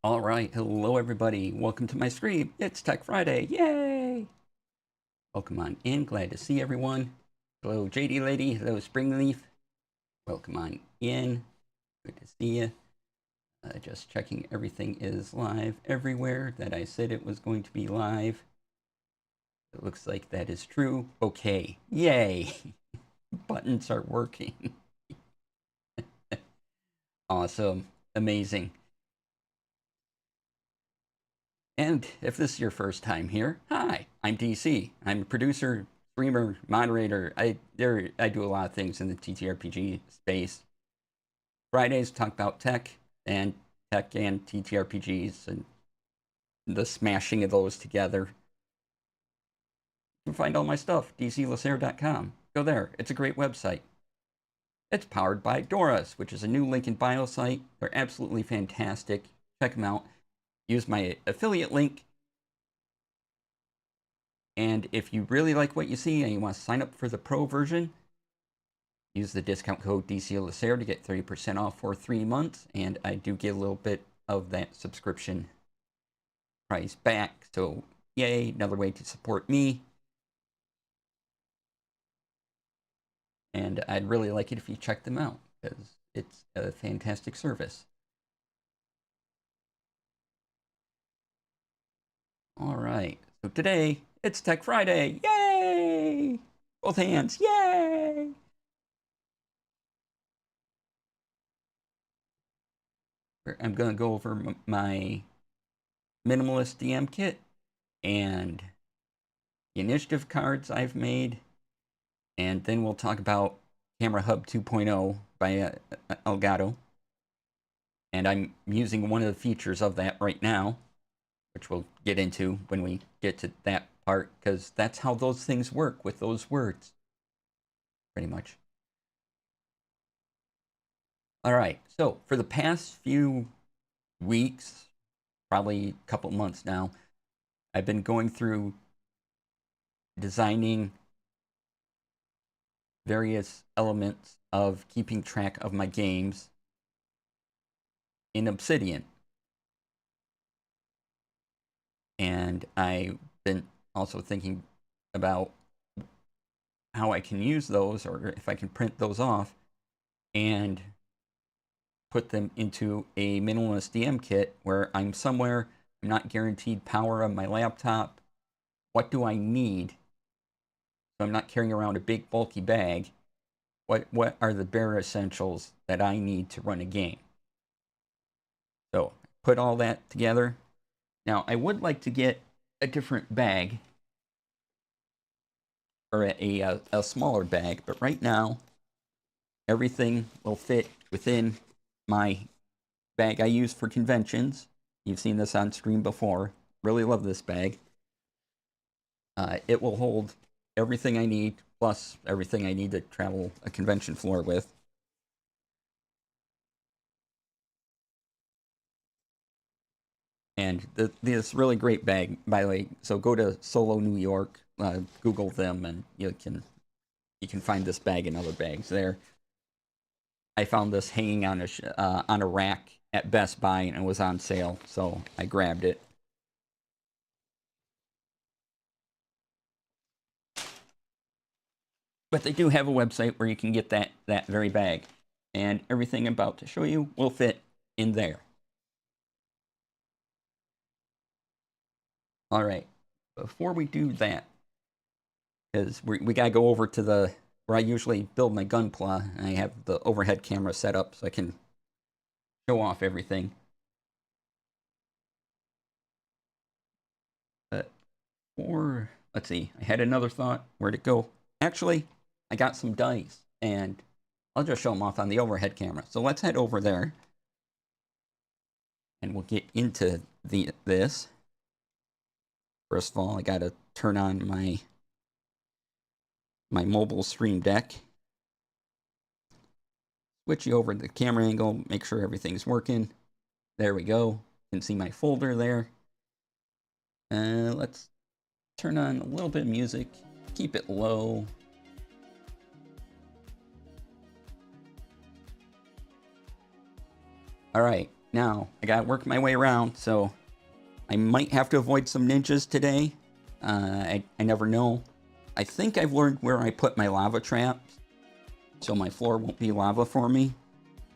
All right, hello everybody. Welcome to my stream. It's Tech Friday. Yay! Welcome on in. Glad to see everyone. Hello, JD Lady. Hello, Springleaf. Welcome on in. Good to see you. Just checking everything is live everywhere that I said it was going to be live. It looks like that is true. Okay. Yay! Buttons are working. Awesome. Amazing. And if this is your first time here, hi, I'm DC. I'm a producer, streamer, moderator. I do a lot of things in the TTRPG space. Fridays talk about tech and TTRPGs and the smashing of those together. You can find all my stuff, dclasair.com. Go there. It's a great website. It's powered by Doris, which is a new link in bio site. They're absolutely fantastic. Check them out. Use my affiliate link. And if you really like what you see and you want to sign up for the pro version, use the discount code DCLasair to get 30% off for 3 months. And I do get a little bit of that subscription price back. So yay, another way to support me. And I'd really like it if you check them out because it's a fantastic service. All right, so today it's Tech Friday. Yay! Both hands, yay! I'm going to go over my Minimalist DM kit and the initiative cards I've made, and then we'll talk about Camera Hub 2.0 by Elgato. And I'm using one of the features of that right now, which we'll get into when we get to that part, because that's how those things work with those words, pretty much. All right, so for the past few weeks, probably a couple months now, I've been going through designing various elements of keeping track of my games in Obsidian. And I've been also thinking about how I can use those, or if I can print those off and put them into a minimalist DM kit where I'm somewhere, I'm not guaranteed power on my laptop. What do I need? So I'm not carrying around a big bulky bag. What are the bare essentials that I need to run a game? So put all that together. Now I would like to get a different bag, or a smaller bag, but right now everything will fit within my bag I use for conventions. You've seen this on stream before. Really love this bag. It will hold everything I need, plus everything I need to travel a convention floor with. And this really great bag, by the way. So go to Solo New York, Google them, and you can find this bag and other bags there. I found this hanging on a rack at Best Buy, and it was on sale, so I grabbed it. But they do have a website where you can get that very bag, and everything I'm about to show you will fit in there. All right, before we do that, because we gotta go over to where I usually build my gunpla, and I have the overhead camera set up so I can show off everything. Let's see, I had another thought. Where'd it go? Actually, I got some dice, and I'll just show them off on the overhead camera. So let's head over there, and we'll get into this. First of all, I gotta turn on my mobile stream deck. Switch you over to the camera angle, make sure everything's working. There we go. You can see my folder there. Let's turn on a little bit of music. Keep it low. All right, Now, I gotta work my way around, so I might have to avoid some ninjas today. I never know. I think I've learned where I put my lava traps, so my floor won't be lava for me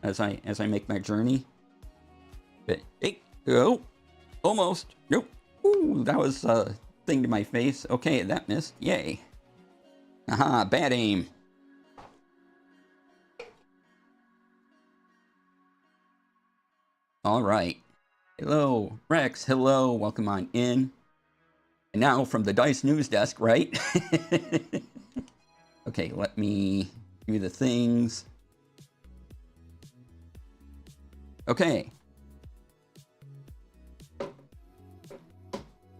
as I make my journey. But hey, oh, almost. Nope. Ooh, that was a thing to my face. Okay, that missed. Yay. Aha, bad aim. All right. Hello, Rex. Hello, welcome on in. And now from the Dice News Desk, right? Okay, let me do the things. Okay.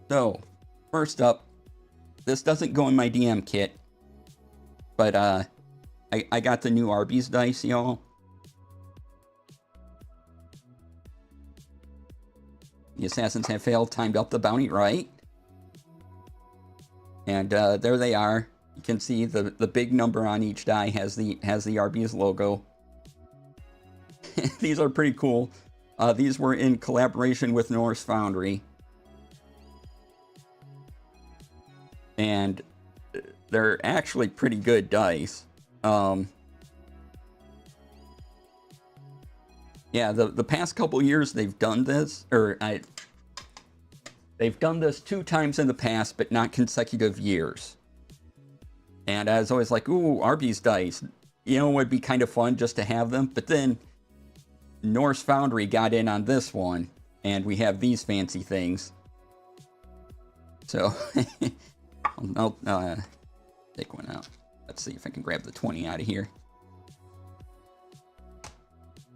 So, first up, this doesn't go in my DM kit, but I got the new Arby's dice, y'all. The assassins have failed, timed up the bounty, right? And there they are. You can see the big number on each die has the Arby's logo. These are pretty cool. These were in collaboration with Norse Foundry. And they're actually pretty good dice. Yeah, the past couple years they've done this, they've done this 2 times in the past, but not consecutive years. And I was always like, ooh, Arby's dice. You know, it would be kind of fun just to have them. But then Norse Foundry got in on this one, and we have these fancy things. So, I'll take one out. Let's see if I can grab the 20 out of here.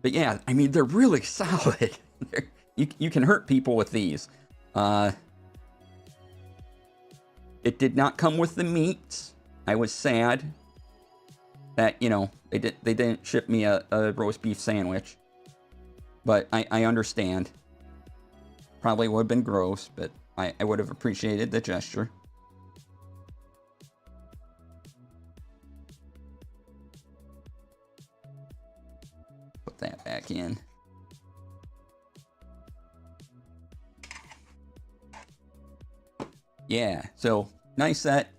But yeah, I mean, they're really solid. You can hurt people with these. It did not come with the meats. I was sad that, you know, they didn't ship me a roast beef sandwich. But I understand. Probably would have been gross, but I would have appreciated the gesture. Put that back in. Yeah, so nice set.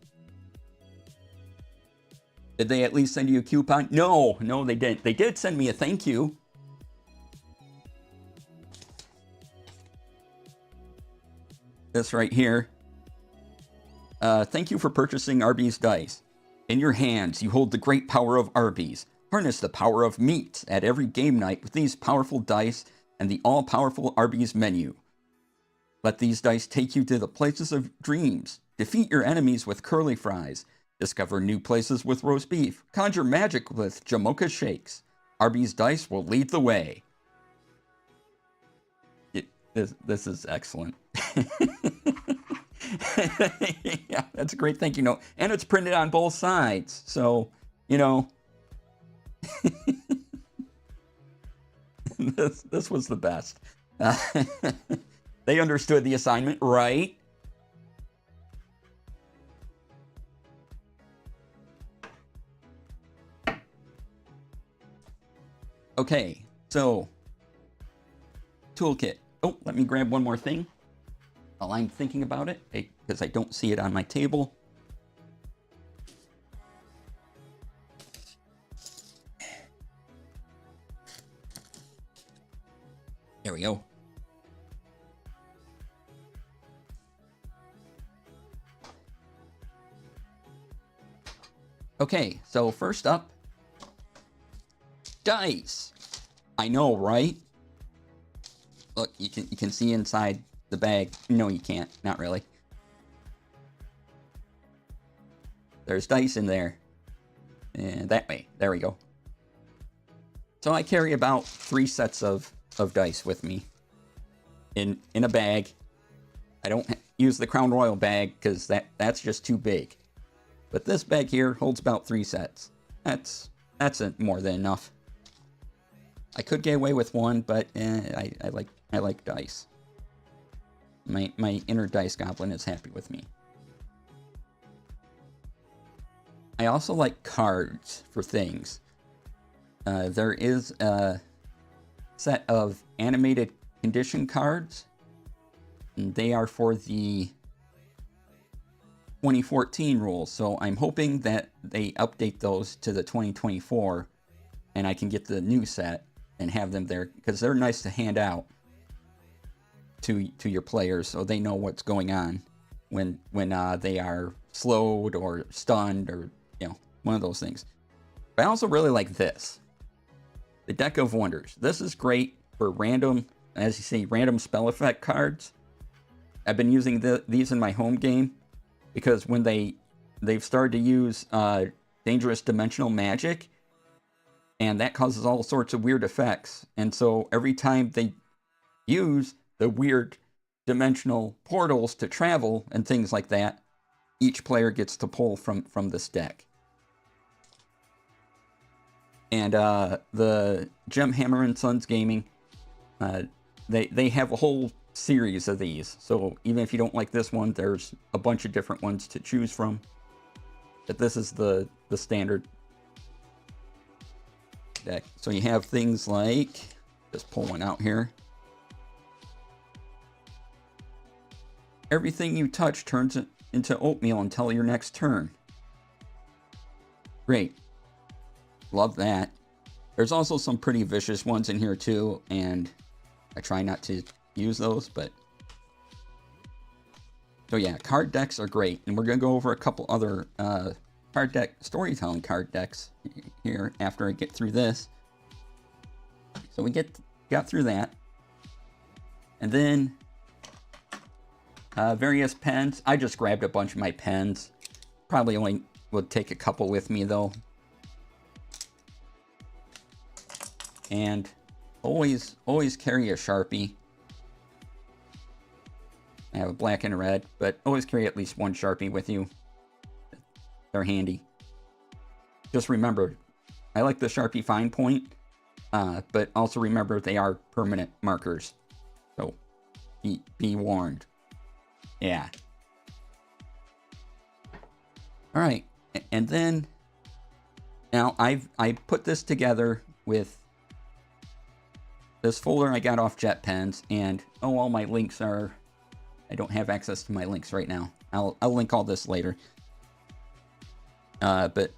Did they at least send you a coupon? No, they didn't. They did send me a thank you. This right here. Thank you for purchasing Arby's dice. In your hands, you hold the great power of Arby's. Harness the power of meat at every game night with these powerful dice and the all-powerful Arby's menu. Let these dice take you to the places of dreams. Defeat your enemies with curly fries. Discover new places with roast beef. Conjure magic with Jamocha shakes. Arby's dice will lead the way. This is excellent. Yeah, that's a great thank you note. And it's printed on both sides. So, you know, this was the best. They understood the assignment, right? Okay, so toolkit. Oh, let me grab one more thing while I'm thinking about it, because I don't see it on my table. There we go. Okay, so first up, dice. I know, right? Look, you can see inside the bag. No, you can't. Not really. There's dice in there. And that way. There we go. So I carry about 3 sets of dice with me in a bag. I don't use the Crown Royal bag because that's just too big. But this bag here holds about 3 sets. That's more than enough. I could get away with 1, but I like dice. My inner dice goblin is happy with me. I also like cards for things. There is a set of animated condition cards. And they are for the 2014 rules. So I'm hoping that they update those to the 2024 and I can get the new set and have them there, because they're nice to hand out to your players so they know what's going on when they are slowed or stunned, or one of those things. But I also really like this, the Deck of Wonders. This is great for random, as you see, random spell effect cards. I've been using these in my home game because when they've started to use dangerous dimensional magic, and that causes all sorts of weird effects. And so every time they use the weird dimensional portals to travel and things like that, each player gets to pull from this deck. And the Gem Hammer and Sons Gaming, they have a whole series of these. So even if you don't like this one, there's a bunch of different ones to choose from. But this is the standard deck. So you have things like, just pull one out here. Everything you touch turns into oatmeal until your next turn. Great. Love that. There's also some pretty vicious ones in here too, and I try not to use those, but so yeah, card decks are great, and we're gonna go over a couple other card deck storytelling card decks here after I get through this. So we got through that, and then various pens. I just grabbed a bunch of my pens. Probably only would take a couple with me though. And always carry a Sharpie. I have a black and a red, but always carry at least one Sharpie with you. They're handy. Just remember, I like the Sharpie fine point, but also remember they are permanent markers. So be warned. Yeah. All right, and then now I put this together with this folder I got off JetPens, and all my links are. I don't have access to my links right now. I'll link all this later. But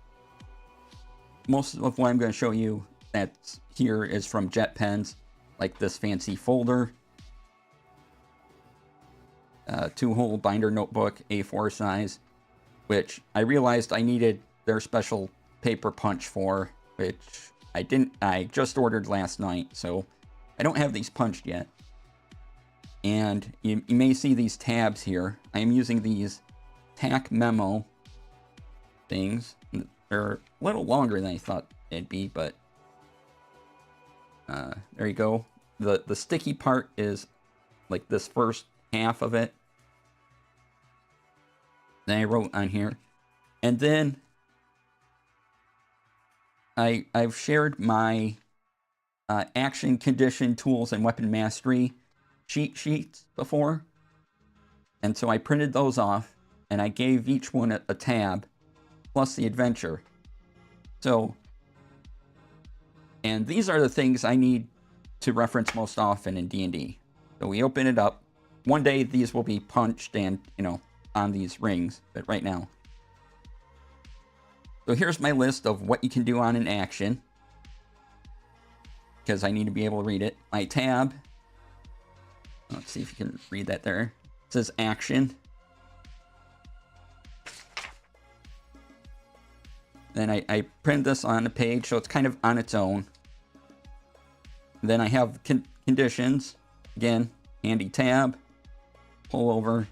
most of what I'm going to show you that's here is from JetPens, like this fancy folder. 2-hole binder notebook, A4 size, which I realized I needed their special paper punch for, which I didn't. I just ordered last night, so I don't have these punched yet. And you may see these tabs here. I am using these tack memo things. They're a little longer than I thought they'd be, but there you go. The sticky part is like this first half of it. Then I wrote on here. And then I've shared my action, condition, tools, and weapon mastery cheat sheets before. And so I printed those off, and I gave each one a tab, plus the adventure. So, and these are the things I need to reference most often in D&D. So we open it up. One day these will be punched and, on these rings, but right now. So here's my list of what you can do on an action, because I need to be able to read it. My tab, let's see if you can read that there. It says action. Then I print this on the page, so it's kind of on its own. Then I have conditions. Again, handy tab. Pull over.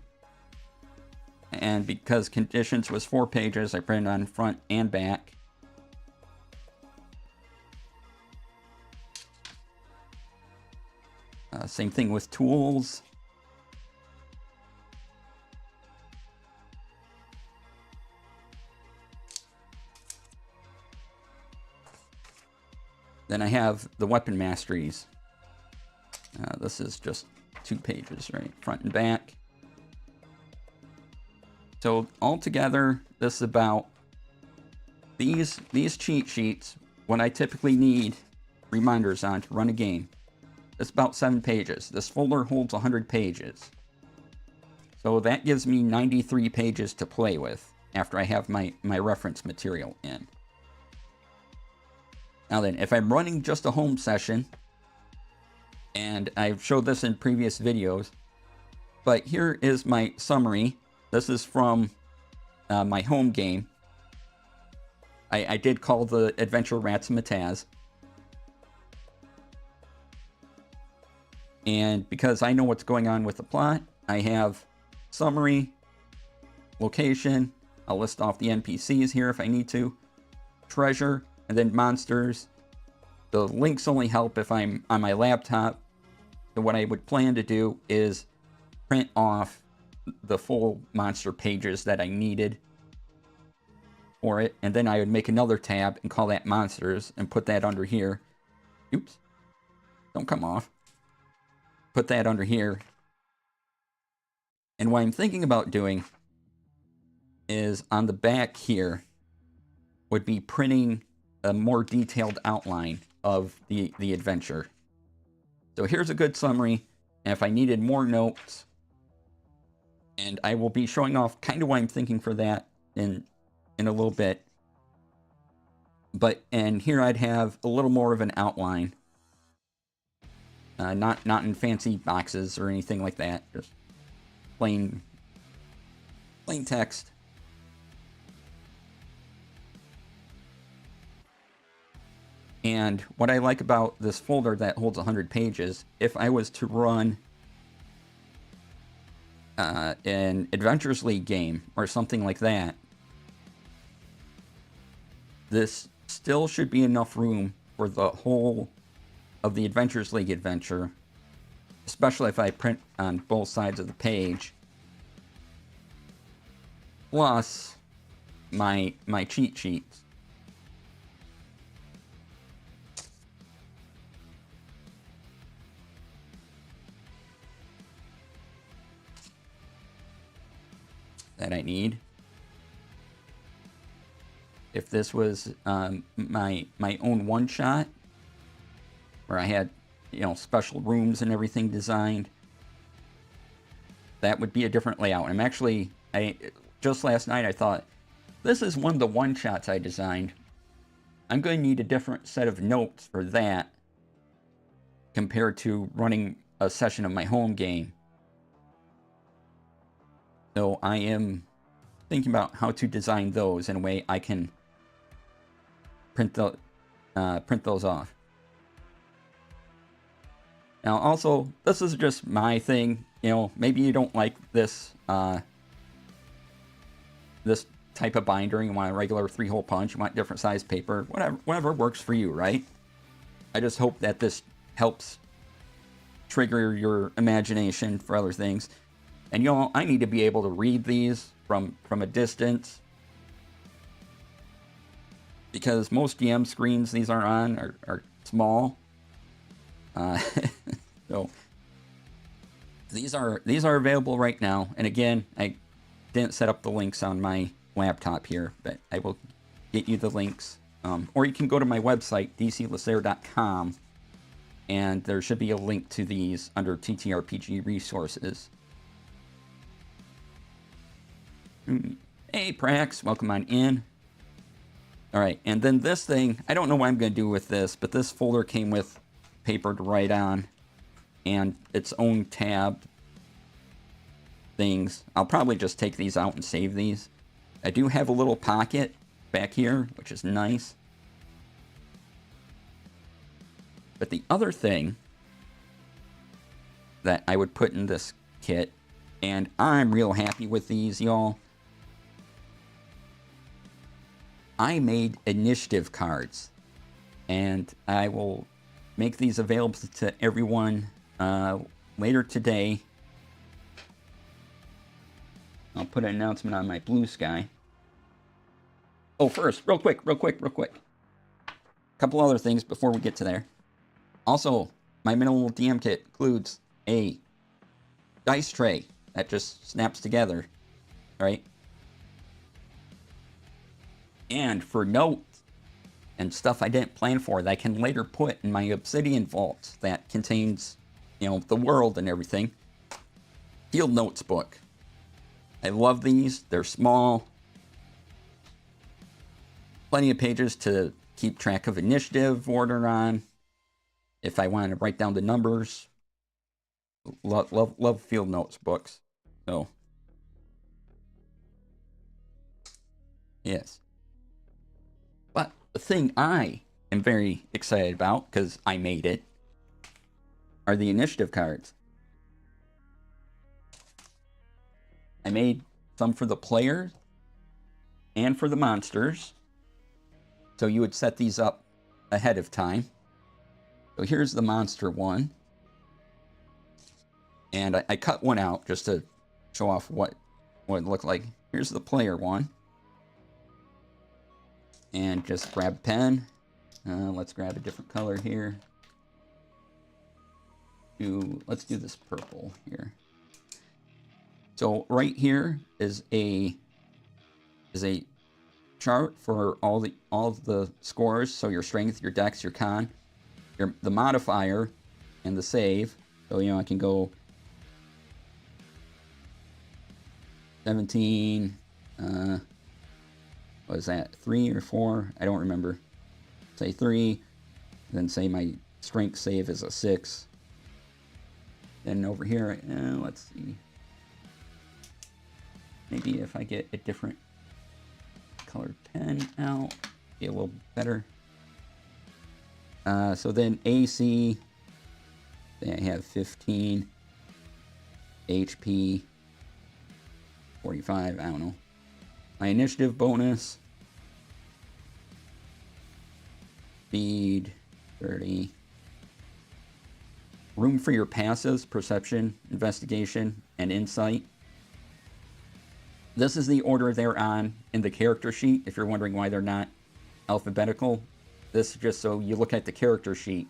And because conditions was 4 pages, I printed on front and back. Same thing with tools. Then I have the weapon masteries. This is just 2 pages, right? Front and back. So altogether, this is about these cheat sheets, what I typically need reminders on to run a game. It's about 7 pages. This folder holds 100 pages. So that gives me 93 pages to play with after I have my reference material in. Now then, if I'm running just a home session, and I've showed this in previous videos, but here is my summary. This is from my home game. I did call the adventure Rats and Mataz. And because I know what's going on with the plot, I have summary, location, I'll list off the NPCs here if I need to, treasure, and then monsters. The links only help if I'm on my laptop. So what I would plan to do is print off the full monster pages that I needed for it, and then I would make another tab and call that monsters and put that under here. Oops, don't come off. Put that under here. And what I'm thinking about doing is on the back here would be printing a more detailed outline of the adventure. So here's a good summary, and if I needed more notes, and I will be showing off kind of what I'm thinking for that in a little bit. And here I'd have a little more of an outline. Not in fancy boxes or anything like that. Just plain text. And what I like about this folder that holds 100 pages, if I was to run an Adventures League game or something like that, this still should be enough room for the whole of the Adventures League adventure, especially if I print on both sides of the page, plus my cheat sheets. That I need. If this was my own one-shot, where I had, special rooms and everything designed, that would be a different layout. Just last night I thought, this is one of the one-shots I designed. I'm going to need a different set of notes for that compared to running a session of my home game. So I am thinking about how to design those in a way I can print those off. Now, also, this is just my thing. Maybe you don't like this this type of binder. You want a regular 3-hole punch. You want different size paper. Whatever works for you, right? I just hope that this helps trigger your imagination for other things. And I need to be able to read these from a distance, because most DM screens these are on are small. So these are available right now. And again, I didn't set up the links on my laptop here, but I will get you the links. Or you can go to my website, dclasair.com, and there should be a link to these under TTRPG resources. Hey, Prax, welcome on in. Alright, and then this thing, I don't know what I'm going to do with this, but this folder came with paper to write on and its own tab things. I'll probably just take these out and save these. I do have a little pocket back here, which is nice. But the other thing that I would put in this kit, and I'm real happy with these, y'all, I made initiative cards, and I will make these available to everyone later today. I'll put an announcement on my Blue Sky. Oh, first, real quick. A couple other things before we get to there. Also, my minimal DM kit includes a dice tray that just snaps together, right? And for notes and stuff I didn't plan for that I can later put in my Obsidian vault that contains, you know, the world and everything. Field Notes book. I love these. They're small. Plenty of pages to keep track of initiative order on. If I want to write down the numbers. Love Field Notes books. So, yes. But the thing I am very excited about, because I made it, are the initiative cards. I made some for the players and for the monsters. So you would set these up ahead of time. So here's the monster one. And I cut one out just to show off what it looked like. Here's the player one. And just grab a pen. Let's grab a different color here. Let's do this purple here. So right here is a chart for all of the scores. So your strength, your dex, your con, the modifier, and the save. So you know I can go 17. What is that? 3 or 4? I don't remember. Say 3. Then say my strength save is a 6. Then over here, let's see. Maybe if I get a different colored pen out, be a little better. So then AC, then I have 15. HP, 45, I don't know. My initiative bonus, speed, 30. Room for your passives, perception, investigation, and insight. This is the order they're on in the character sheet, if you're wondering why they're not alphabetical. This is just so you look at the character sheet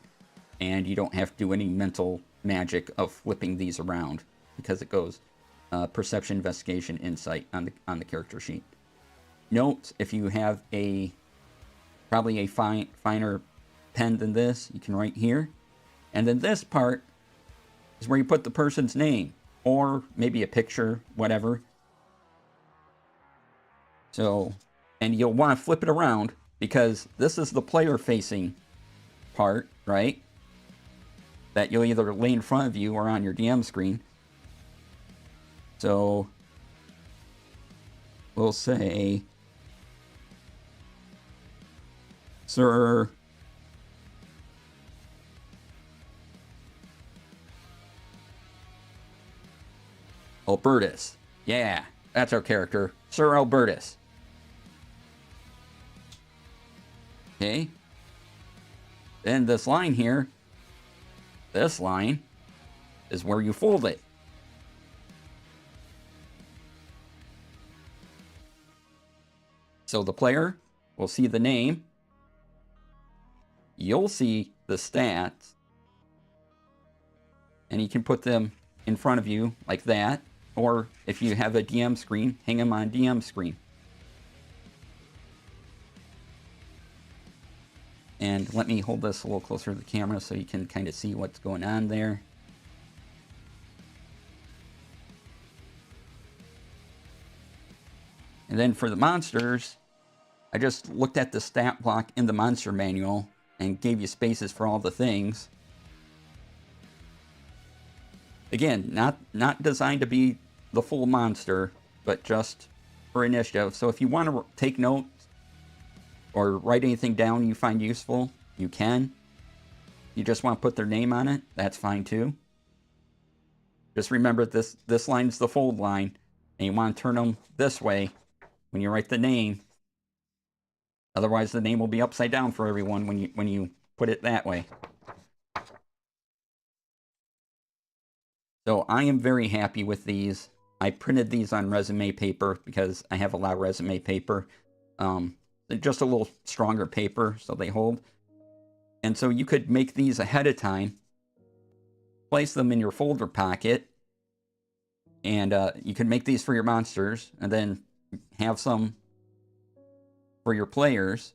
and you don't have to do any mental magic of flipping these around, because it goes perception, investigation, insight on the character sheet. Note, if you have probably a finer pen than this, you can write here. And then this part is where you put the person's name, or maybe a picture, whatever. So, and you'll want to flip it around, because this is the player-facing part, right? That you'll either lay in front of you or on your DM screen. So, we'll say, Sir Albertus. Yeah, that's our character, Sir Albertus. Okay. Then this line here, this line is where you fold it. So the player will see the name. You'll see the stats. And you can put them in front of you like that. Or if you have a DM screen, hang them on DM screen. And let me hold this a little closer to the camera so you can kind of see what's going on there. And then for the monsters, I just looked at the stat block in the monster manual and gave you spaces for all the things. Again, not designed to be the full monster, but just for initiative. So if you want to take notes or write anything down you find useful, you can. You just want to put their name on it, that's fine too. Just remember this line is the fold line, and you want to turn them this way when you write the name. Otherwise the name will be upside down for everyone when you put it that way. So I am very happy with these. I printed these on resume paper because I have a lot of resume paper. Just a little stronger paper so they hold. And so you could make these ahead of time, place them in your folder pocket, and you could make these for your monsters, and then have some for your players.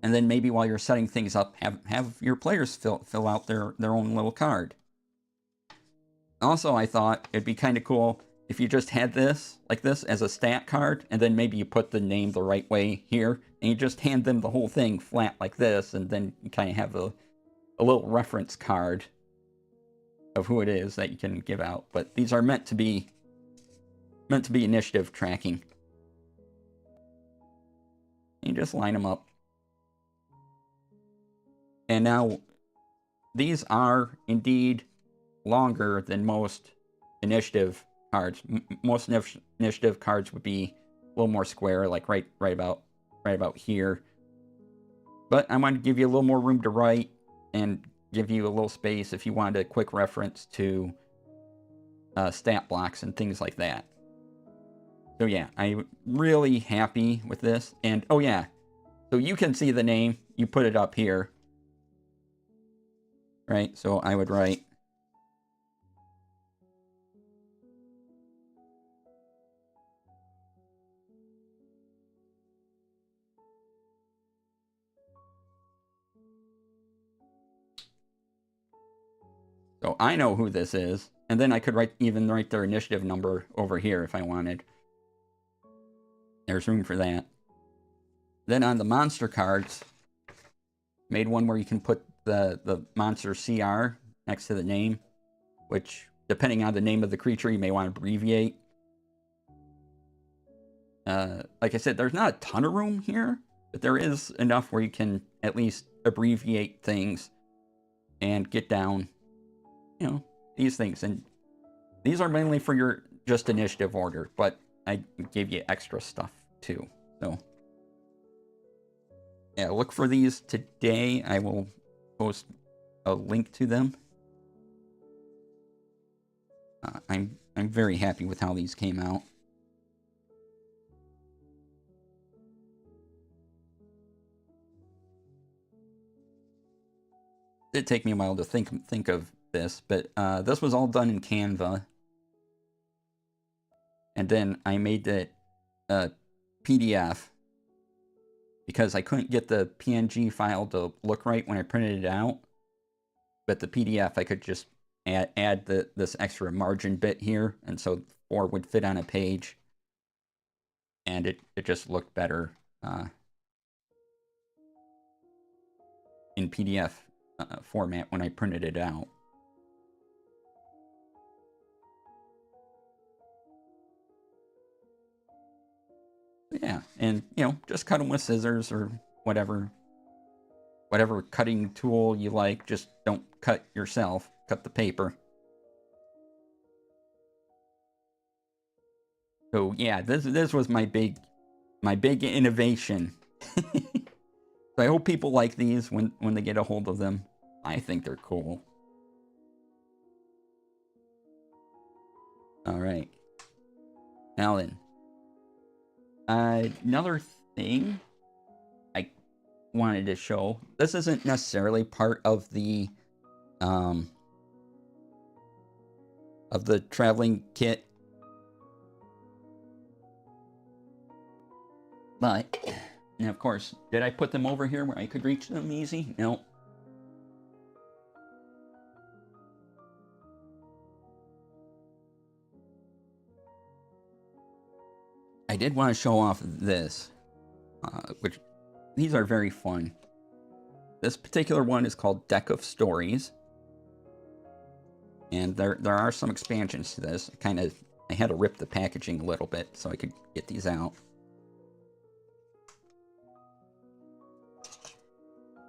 And then maybe while you're setting things up, have your players fill out their own little card. Also, I thought it'd be kind of cool if you just had this, like this, as a stat card, and then maybe you put the name the right way here, and you just hand them the whole thing flat like this, and then you kind of have a little reference card of who it is that you can give out. But these are meant to be initiative tracking. You just line them up. And now, these are indeed longer than most initiative cards. Most initiative cards would be a little more square, like right about here. But I wanted to give you a little more room to write and give you a little space if you wanted a quick reference to stat blocks and things like that. So yeah, I'm really happy with this. And oh yeah, so you can see the name. You put it up here. Right, so I would write so I know who this is, and then I could even write their initiative number over here if I wanted. There's room for that. Then on the monster cards, made one where you can put the monster CR next to the name, which, depending on the name of the creature, you may want to abbreviate. Like I said, there's not a ton of room here, but there is enough where you can at least abbreviate things and get down, these things. And these are mainly for your just initiative order, but I gave you extra stuff too. So yeah, look for these today. I will post a link to them. I'm very happy with how these came out. It did take me a while to think of this, but this was all done in Canva, and then I made it PDF because I couldn't get the PNG file to look right when I printed it out. But the PDF, I could just add this extra margin bit here, and so 4 would fit on a page, and it just looked better in PDF format when I printed it out. Yeah, and just cut them with scissors or whatever cutting tool you like. Just don't cut yourself. Cut the paper. So yeah, this was my big innovation. So I hope people like these when they get a hold of them. I think they're cool. All right. Now then, another thing I wanted to show. This isn't necessarily part of the traveling kit, but and of course, did I put them over here where I could reach them easy? No. I did want to show off this, which these are very fun. This particular one is called Deck of Stories, and there are some expansions to this. I had to rip the packaging a little bit so I could get these out.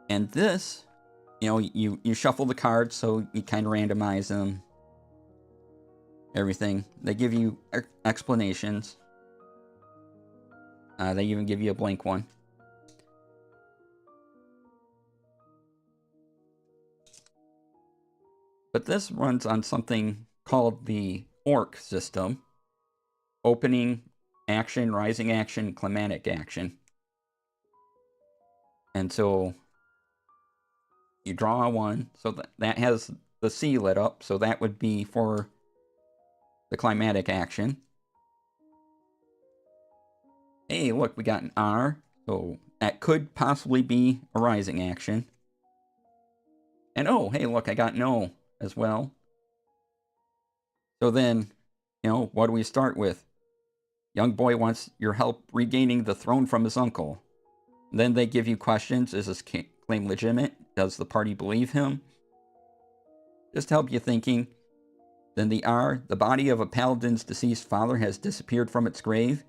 And this, you shuffle the cards, so you kind of randomize them. Everything. They give you explanations. They even give you a blank one. But this runs on something called the ORC system. Opening, action, rising action, climatic action. And so you draw one, so that has the C lit up, so that would be for the climatic action. Hey, look, we got an R, so that could possibly be a rising action. And oh, hey, look, I got no as well. So then, what do we start with? Young boy wants your help regaining the throne from his uncle. Then they give you questions. Is this claim legitimate? Does the party believe him? Just to help you thinking. Then the R, the body of a paladin's deceased father has disappeared from its grave.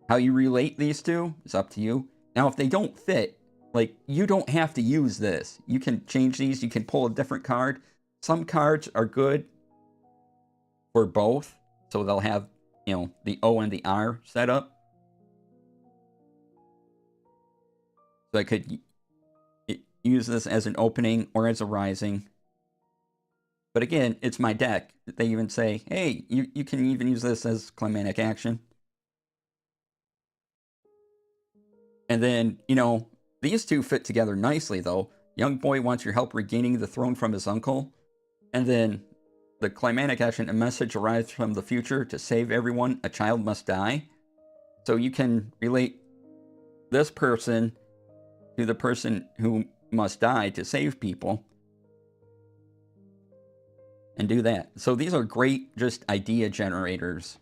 How you relate these two is up to you. Now, if they don't fit, like, you don't have to use this. You can change these. You can pull a different card. Some cards are good for both. So they'll have, the O and the R set up. So I could use this as an opening or as a rising. But again, it's my deck. They even say, hey, you can even use this as climatic action. And then, these two fit together nicely, though. Young boy wants your help regaining the throne from his uncle. And then the climatic action, a message arrives from the future to save everyone. A child must die. So you can relate this person to the person who must die to save people. And do that. So these are great just idea generators.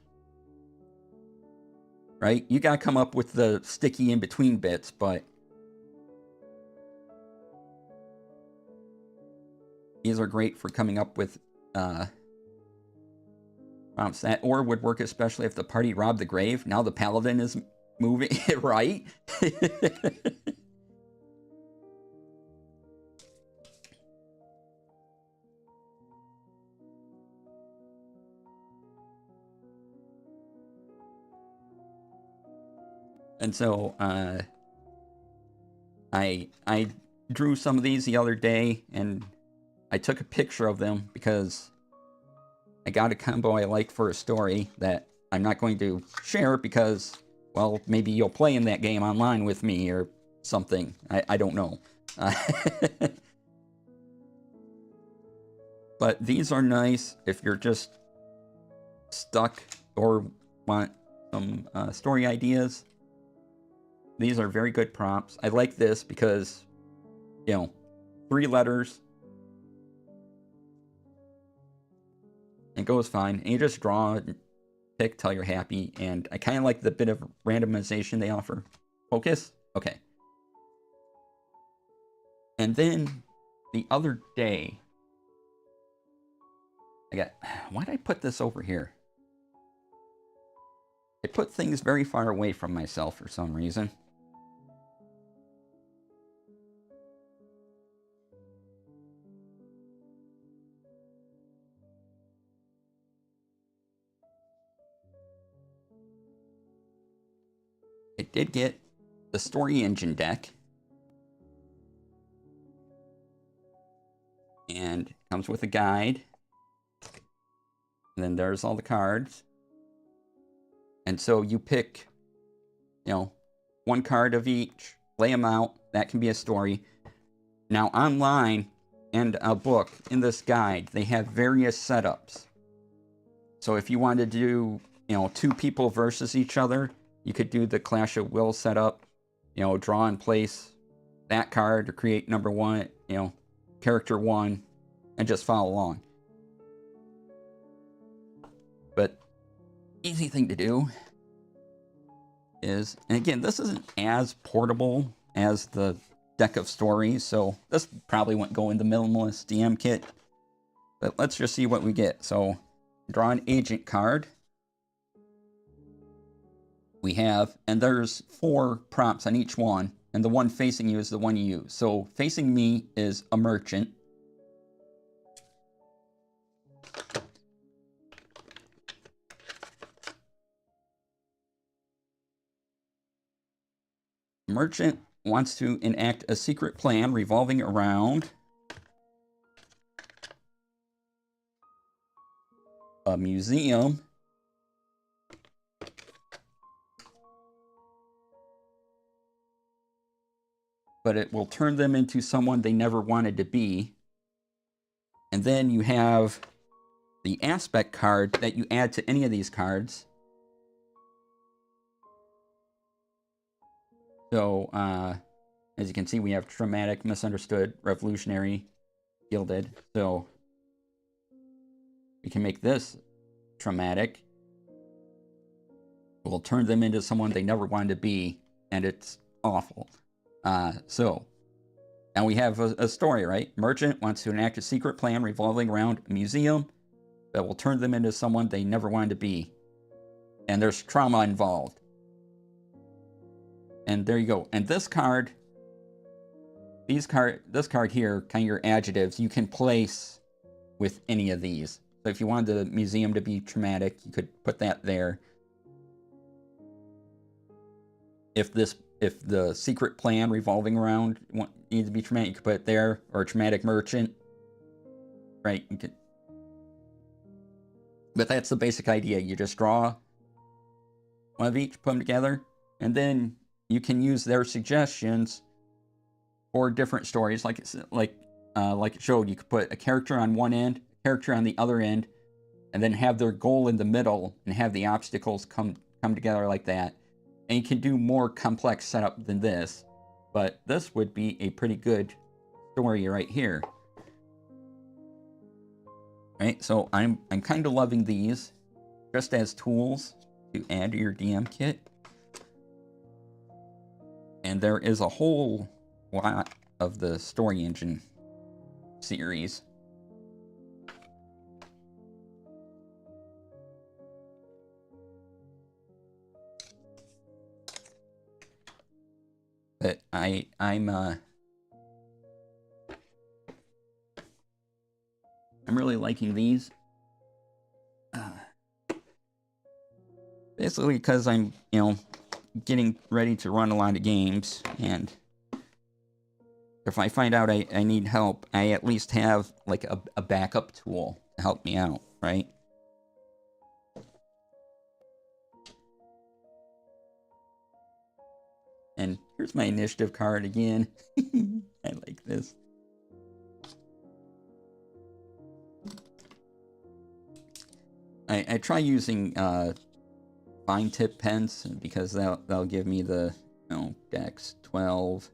Right? You got to come up with the sticky in-between bits, but these are great for coming up with prompts. That or would work especially if the party robbed the grave. Now the paladin is moving, right? And so I drew some of these the other day, and I took a picture of them because I got a combo I liked for a story that I'm not going to share because, well, maybe you'll play in that game online with me or something. I don't know. But these are nice if you're just stuck or want some story ideas. These are very good prompts. I like this because, 3 letters. It goes fine. And you just draw, pick till you're happy. And I kind of like the bit of randomization they offer. Focus? Okay. And then the other day, why did I put this over here? I put things very far away from myself for some reason. I did get the Story Engine deck. And it comes with a guide. And then there's all the cards. And so you pick, 1 card of each, lay them out. That can be a story. Now online and a book in this guide, they have various setups. So if you wanted to do, 2 people versus each other, you could do the Clash of Wills setup, draw and place that card to create number 1, character 1, and just follow along. But easy thing to do is, and again, this isn't as portable as the deck of stories, so this probably wouldn't go in the Minimalist DM kit. But let's just see what we get. So draw an agent card. We have, and there's 4 prompts on each one, and the one facing you is the one you use. So facing me is a merchant. Merchant wants to enact a secret plan revolving around a museum but it will turn them into someone they never wanted to be. And then you have the aspect card that you add to any of these cards. So, As you can see, we have traumatic, misunderstood, revolutionary, gilded. So we can make this traumatic. We'll turn them into someone they never wanted to be, and it's awful. So now we have a story, right? Merchant wants to enact a secret plan revolving around a museum that will turn them into someone they never wanted to be. And there's trauma involved. And there you go. And this card, this card here, kind of your adjectives, you can place with any of these. So if you wanted the museum to be traumatic, you could put that there. If the secret plan revolving around needs to be traumatic, you could put it there, or a traumatic merchant, right? You could, but that's the basic idea. You just draw one of each, put them together, and then you can use their suggestions for different stories. Like it showed, you could put a character on one end, a character on the other end, and then have their goal in the middle, and have the obstacles come together like that. And you can do more complex setup than this, but this would be a pretty good story right here. Right, so I'm kind of loving these just as tools to add to your DM kit. And there is a whole lot of the Story Engine series. But I'm really liking these. Basically because I'm, getting ready to run a lot of games, and if I find out I need help, I at least have like a backup tool to help me out, right? And here's my initiative card again. I like this. I try using fine tip pens because that'll give me the dex 12.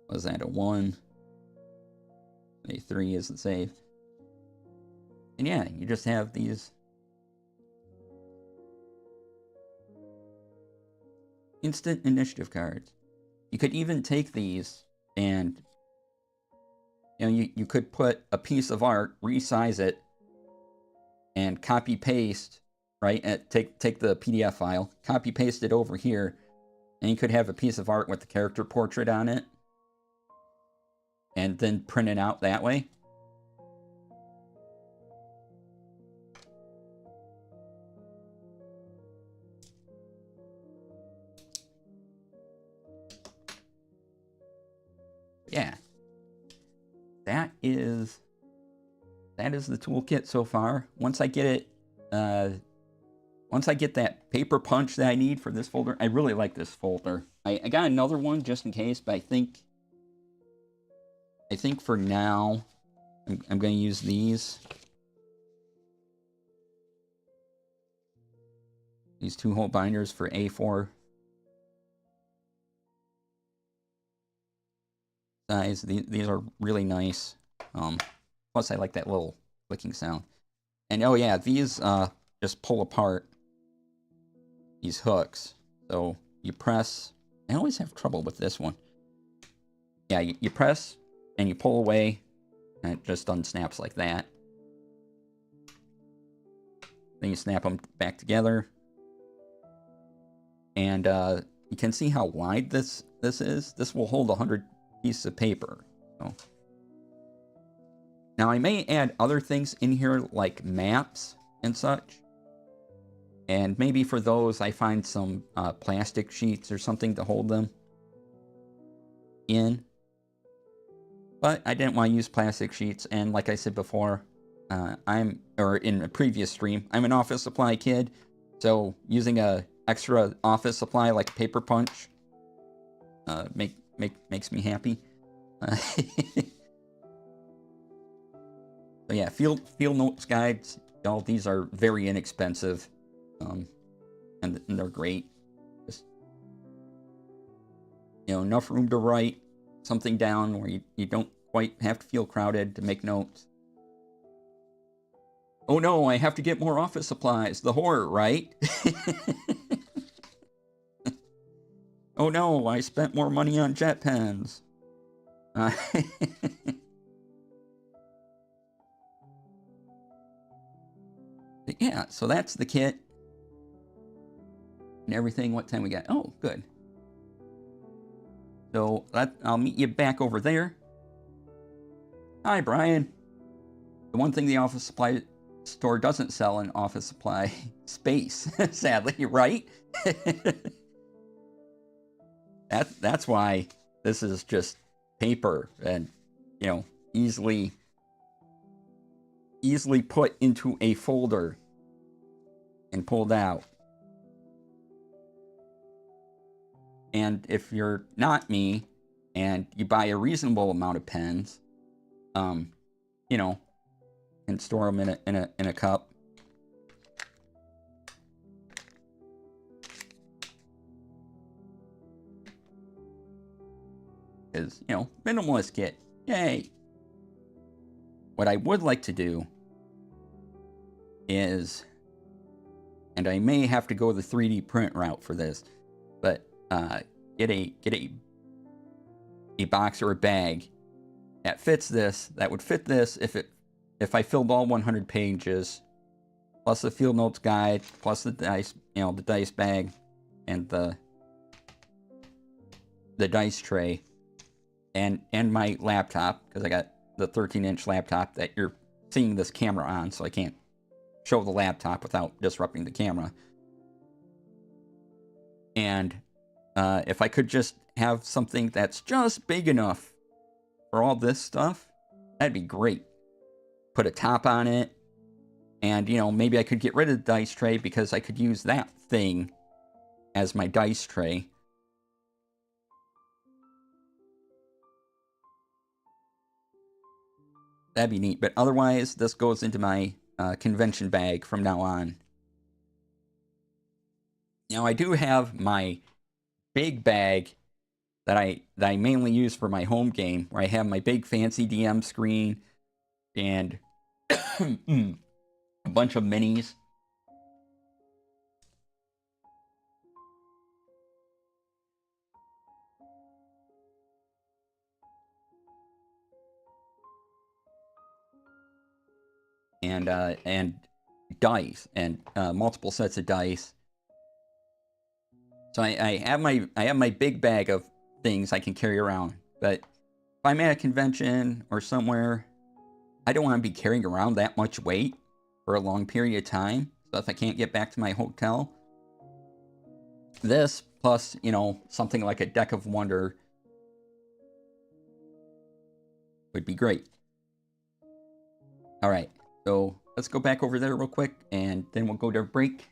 Was that a 1? A 3 is the save. And yeah, you just have these instant initiative cards. You could even take these and you could put a piece of art, resize it, and copy paste, right? And take the PDF file, copy paste it over here, and you could have a piece of art with the character portrait on it, and then print it out that way. Yeah, that is the toolkit so far. Once I get it, once I get that paper punch that I need for this folder, I really like this folder. I got another one just in case, but I think for now I'm going to use these. These 2-hole binders for A4 size. These are really nice. Plus, I like that little clicking sound. And oh yeah, these just pull apart these hooks. So you press. I always have trouble with this one. Yeah, you press and you pull away, and it just unsnaps like that. Then you snap them back together. And you can see how wide this is. This will hold 100 pieces of paper. So. Now I may add other things in here like maps and such. And maybe for those I find some plastic sheets or something to hold them in. But I didn't want to use plastic sheets, and like I said before, in a previous stream, I'm an office supply kid, so using a extra office supply like paper punch makes me happy. So yeah, field notes guides, all these are very inexpensive, and they're great. enough room to write something down where you don't quite have to feel crowded to make notes. Oh no, I have to get more office supplies. The horror, right? Oh no, I spent more money on jet pens. Yeah, so that's the kit. And everything. What time we got? Oh, good. So I'll meet you back over there. Hi, Brian. The one thing the office supply store doesn't sell in office supply space, sadly, right? That's why this is just paper and easily put into a folder and pulled out. And if you're not me and you buy a reasonable amount of pens, and store them in a cup. Because, minimalist kit. Yay. What I would like to do is, and I may have to go the 3D print route for this, but get a box or a bag that fits this, that would fit this if I filled all 100 pages, plus the field notes guide, plus the dice, the dice bag, and the dice tray, and my laptop, because I got the 13-inch laptop that you're seeing this camera on, so I can't show the laptop without disrupting the camera. And if I could just have something that's just big enough for all this stuff, that'd be great. Put a top on it, and maybe I could get rid of the dice tray because I could use that thing as my dice tray. That'd be neat, but otherwise this goes into my convention bag from now on. Now I do have my big bag that I mainly use for my home game, where I have my big fancy DM screen and a bunch of minis. And dice and multiple sets of dice. So I have my big bag of things I can carry around. But if I'm at a convention or somewhere, I don't want to be carrying around that much weight for a long period of time. So if I can't get back to my hotel, this plus something like a deck of wonder would be great. All right. So let's go back over there real quick, and then we'll go to break.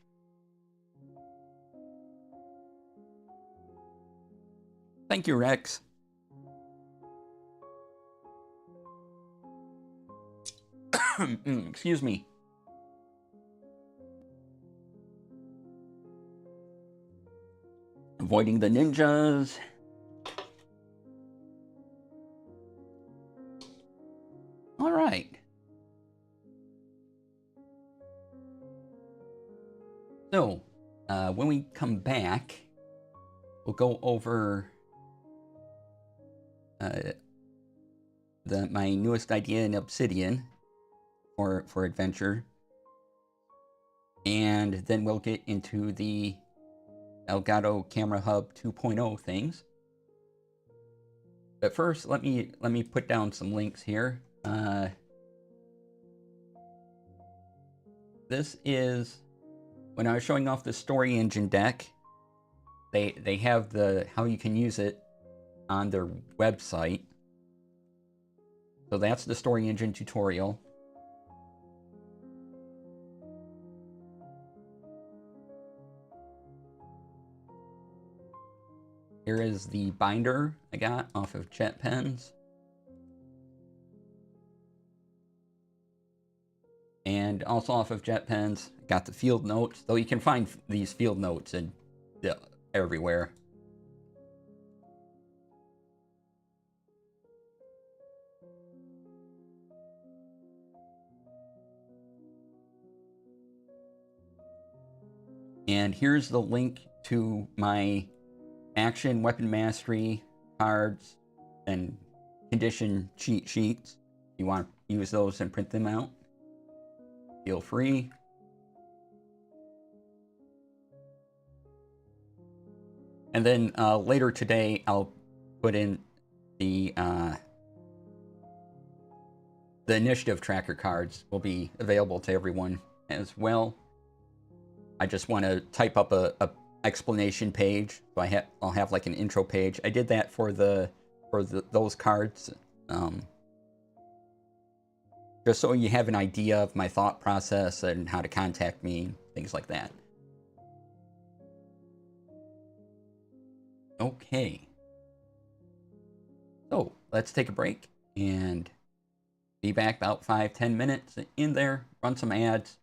Thank you, Rex. Excuse me. Avoiding the ninjas. All right. So, when we come back, we'll go over my newest idea in Obsidian for adventure, and then we'll get into the Elgato Camera Hub 2.0 things. But first, let me put down some links here. This is when I was showing off the Story Engine deck. They have the how you can use it on their website. So that's the Story Engine tutorial. Here is the binder I got off of Jet Pens. And also off of Jet Pens, I got the field notes, though you can find these field notes everywhere. And here's the link to my action weapon mastery cards and condition cheat sheets. If you want to use those and print them out, feel free. And then later today, I'll put in the initiative tracker cards will be available to everyone as well. I just want to type up a explanation page, so I'll have like an intro page. I did that for those cards, just so you have an idea of my thought process and how to contact me, things like that. Okay, so let's take a break and be back about 5-10 minutes in there, run some ads,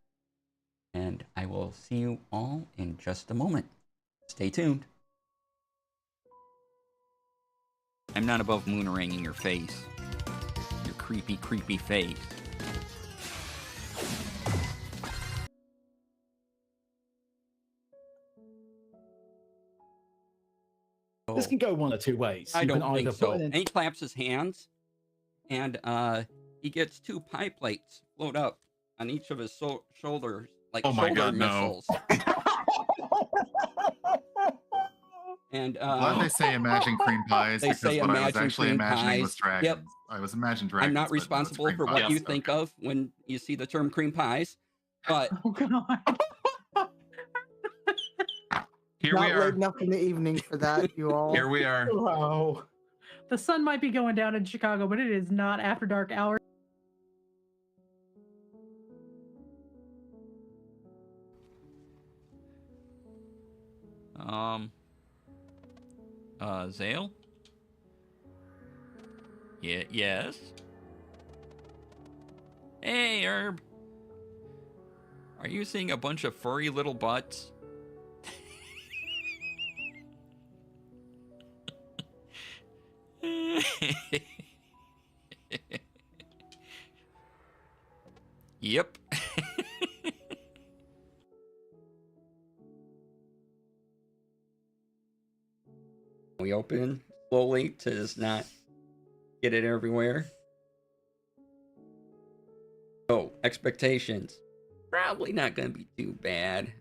and I will see you all in just a moment. Stay tuned. I'm not above mooneranging your face. Your creepy, creepy face. This can go one or two ways. I don't think so. And he claps his hands, and he gets 2 pie plates float up on each of his shoulders, like shoulder missiles. And glad they say imagine cream pies, because what I was actually imagining was dragons. Yep. I was imagining dragons. I'm not responsible for what you think of when you see the term cream pies, but oh god. Here Not we are. late enough in the evening for that, you all. Here we are. Wow. The sun might be going down in Chicago, but it is not after dark hours. Zale? Yeah, yes? Hey, Herb. Are you seeing a bunch of furry little butts? Yep. We open slowly to just not get it everywhere. Oh, expectations. Probably not going to be too bad.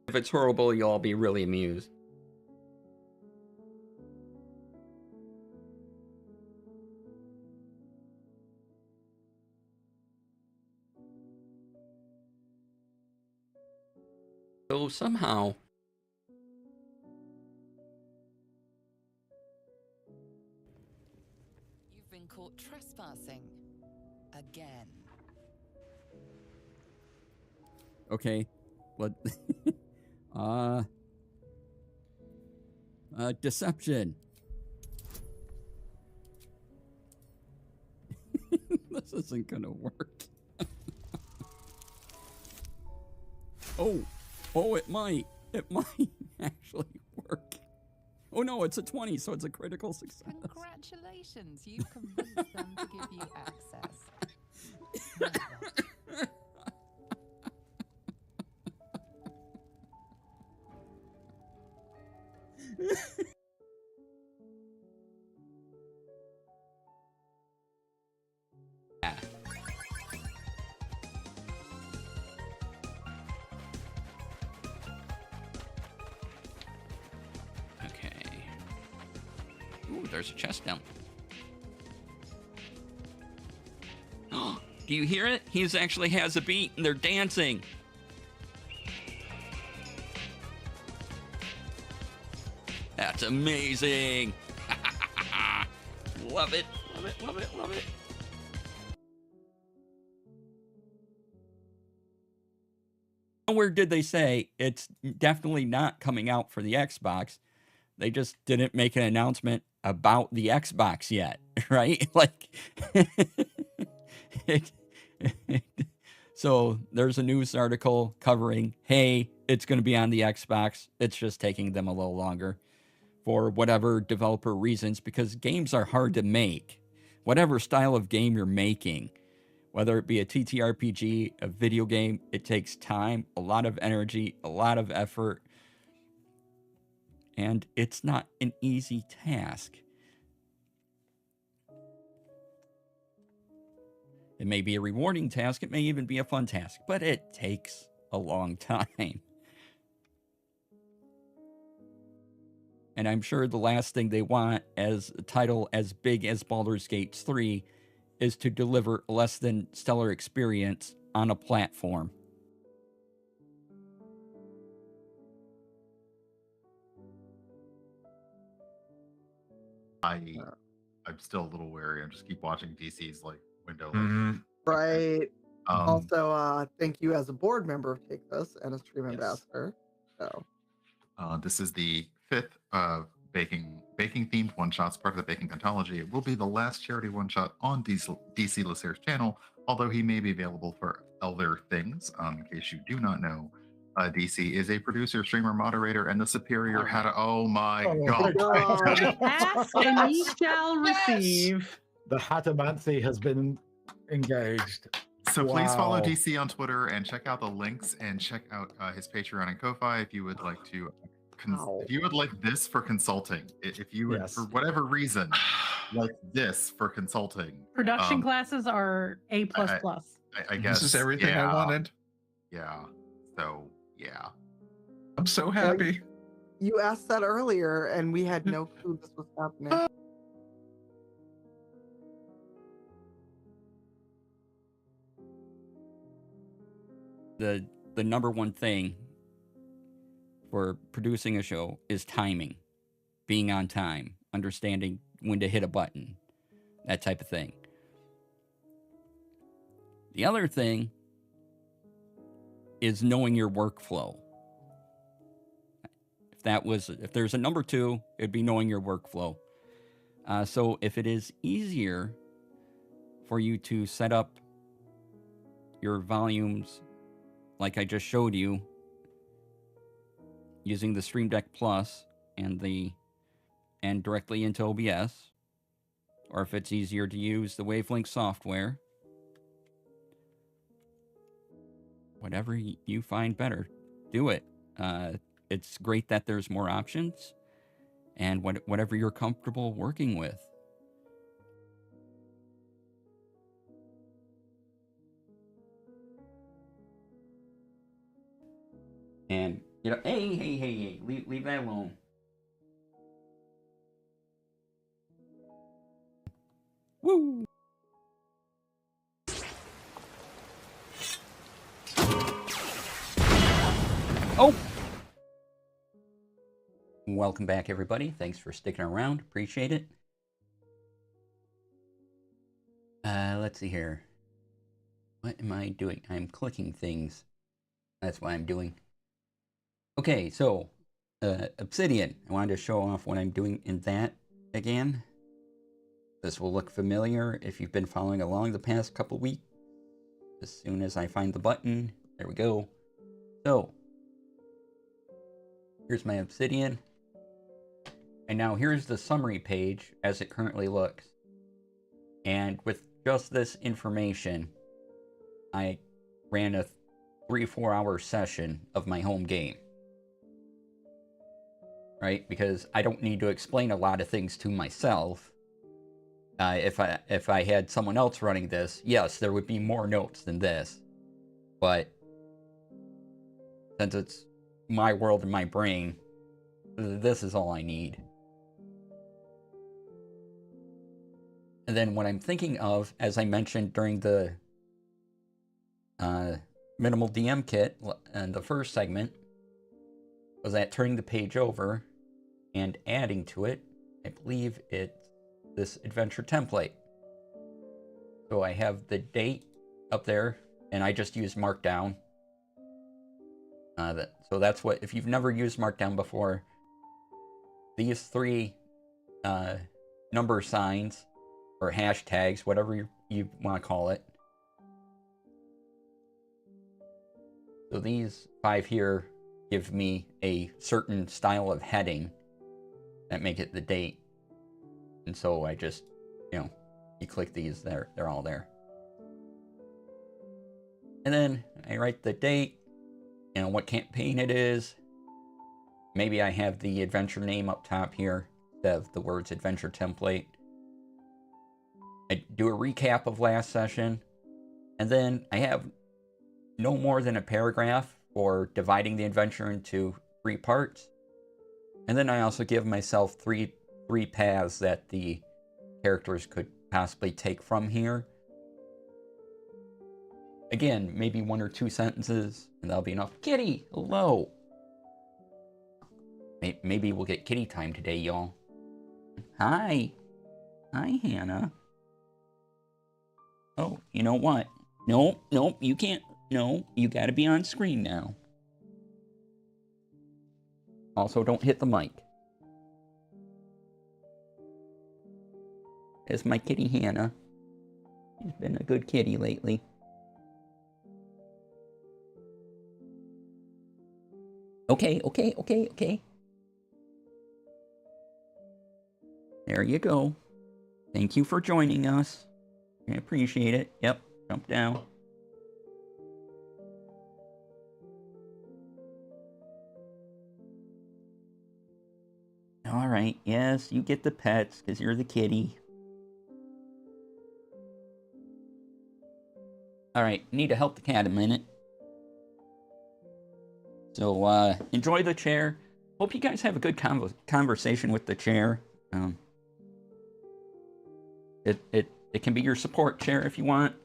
If it's horrible, you'll all be really amused. So somehow, you've been caught trespassing again. okay, what? Deception. This isn't gonna work. Oh, it might actually work. Oh no, it's a 20, so it's a critical success. Congratulations, you convinced them to give you access. Ooh, there's a chest down. Oh, do you hear it? He actually has a beat and they're dancing. That's amazing. Love it, love it, love it, love it. Nowhere did they say it's definitely not coming out for the Xbox. They just didn't make an announcement about the Xbox yet, right? Like, so there's a news article covering, hey, it's going to be on the Xbox. It's just taking them a little longer for whatever developer reasons, because games are hard to make. Whatever style of game you're making, whether it be a TTRPG, a video game, it takes time, a lot of energy, a lot of effort, and it's not an easy task. It may be a rewarding task, it may even be a fun task, but it takes a long time. And I'm sure the last thing they want as a title as big as Baldur's Gate 3 is to deliver a less than stellar experience on a platform. I'm still a little wary. I just keep watching DC's like window. Right. Also, thank you as a board member of Take This and a stream ambassador. So this is the 5th baking themed one shots, part of the baking anthology. It will be the last charity one shot on DC Lasair's channel, although he may be available for other things. In case you do not know, DC is a producer, streamer, moderator, and the superior hat. Oh my god! Ask and ye shall receive. The Hatamancy has been engaged. So please follow DC on Twitter and check out the links and check out his Patreon and Ko-Fi if you would like to. If you would like this for consulting, if you would, for whatever reason, like this for consulting. Production classes are A++. I guess this is everything I wanted. Yeah. So yeah. I'm so happy. You asked that earlier, and we had no clue this was happening. The number one thing for producing a show is timing, being on time, understanding when to hit a button, that type of thing. The other thing is knowing your workflow. If there's a number 2, it'd be knowing your workflow. So if it is easier for you to set up your volumes like I just showed you, using the Stream Deck Plus and directly into OBS, or if it's easier to use the Wavelength software, whatever you find better, do it. It's great that there's more options, and whatever you're comfortable working with. And, hey, leave that alone. Woo! Oh! Welcome back, everybody. Thanks for sticking around. Appreciate it. Let's see here. What am I doing? I'm clicking things. That's what I'm doing. Okay, so Obsidian. I wanted to show off what I'm doing in that again. This will look familiar if you've been following along the past couple weeks. As soon as I find the button, there we go. So, here's my Obsidian. And now here's the summary page as it currently looks. And with just this information, I ran a 3-4 hour session of my home game. Right? Because I don't need to explain a lot of things to myself. If I had someone else running this, yes, there would be more notes than this. But since it's my world and my brain, this is all I need. And then what I'm thinking of, as I mentioned during the minimal DM kit and the first segment, was that turning the page over and adding to it, I believe it's this adventure template. So I have the date up there, and I just use Markdown. So that's what, if you've never used Markdown before, these 3 number signs, or hashtags, whatever you want to call it. So these 5 here give me a certain style of heading that make it the date. And so I just, you click these, they're all there. And then I write the date, what campaign it is. Maybe I have the adventure name up top here instead of the words adventure template. I do a recap of last session, and then I have no more than a paragraph for dividing the adventure into 3 parts. And then I also give myself three paths that the characters could possibly take from here. Again, maybe 1 or 2 sentences, and that'll be enough. Kitty, hello. Maybe we'll get kitty time today, y'all. Hi. Hi, Hannah. Oh, you know what? Nope, you can't. No, you gotta be on screen now. Also, don't hit the mic. It's my kitty, Hannah. She's been a good kitty lately. Okay. There you go. Thank you for joining us. I appreciate it. Yep, jump down. All right, yes, you get the pets because you're the kitty. All right, need to help the cat a minute. So, enjoy the chair. Hope you guys have a good conversation with the chair. It can be your support chair if you want.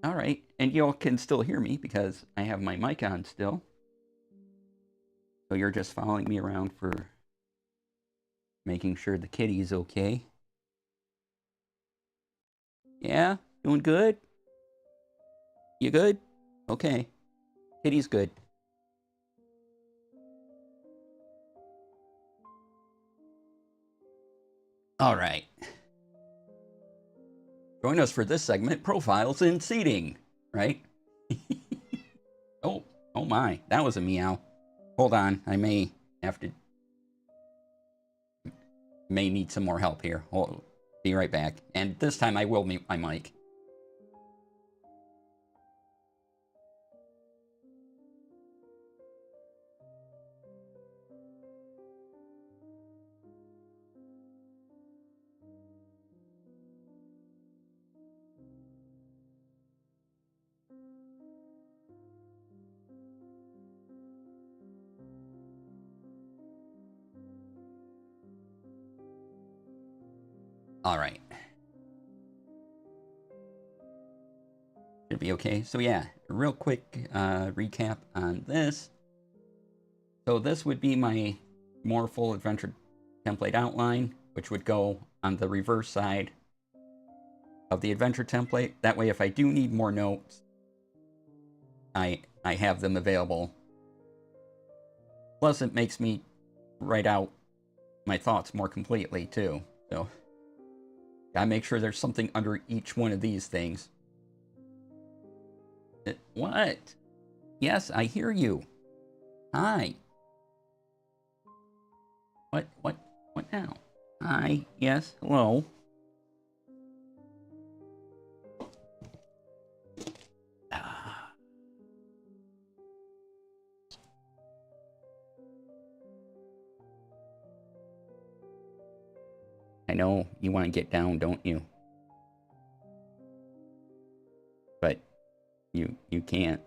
All right, and y'all can still hear me because I have my mic on still. So you're just following me around for making sure the kitty's okay. Yeah, doing good? You good? Okay, kitty's good. All right. Join us for this segment, Profiles in Seating, right? Oh my, that was a meow. Hold on, I may need some more help here. Be right back. And this time I will mute my mic. All right. Should be okay. So yeah, real quick recap on this. So this would be my more full adventure template outline, which would go on the reverse side of the adventure template. That way, if I do need more notes, I have them available. Plus, it makes me write out my thoughts more completely too. So, gotta make sure there's something under each one of these things. What? Yes, I hear you. Hi. What now? Hi. Yes. Hello. I know you want to get down, don't you? But you can't.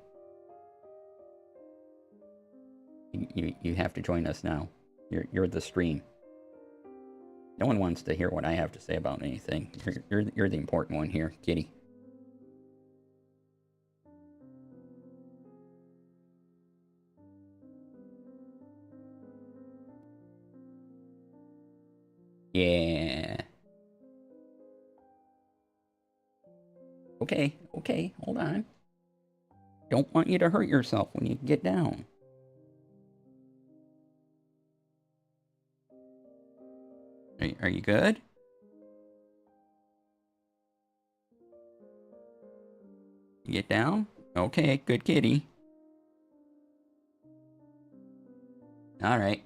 You have to join us now. You're the stream. No one wants to hear what I have to say about anything. You're the important one here, kitty. Yeah. Okay, hold on. Don't want you to hurt yourself when you get down. Are you good? You get down? Okay, good kitty. All right.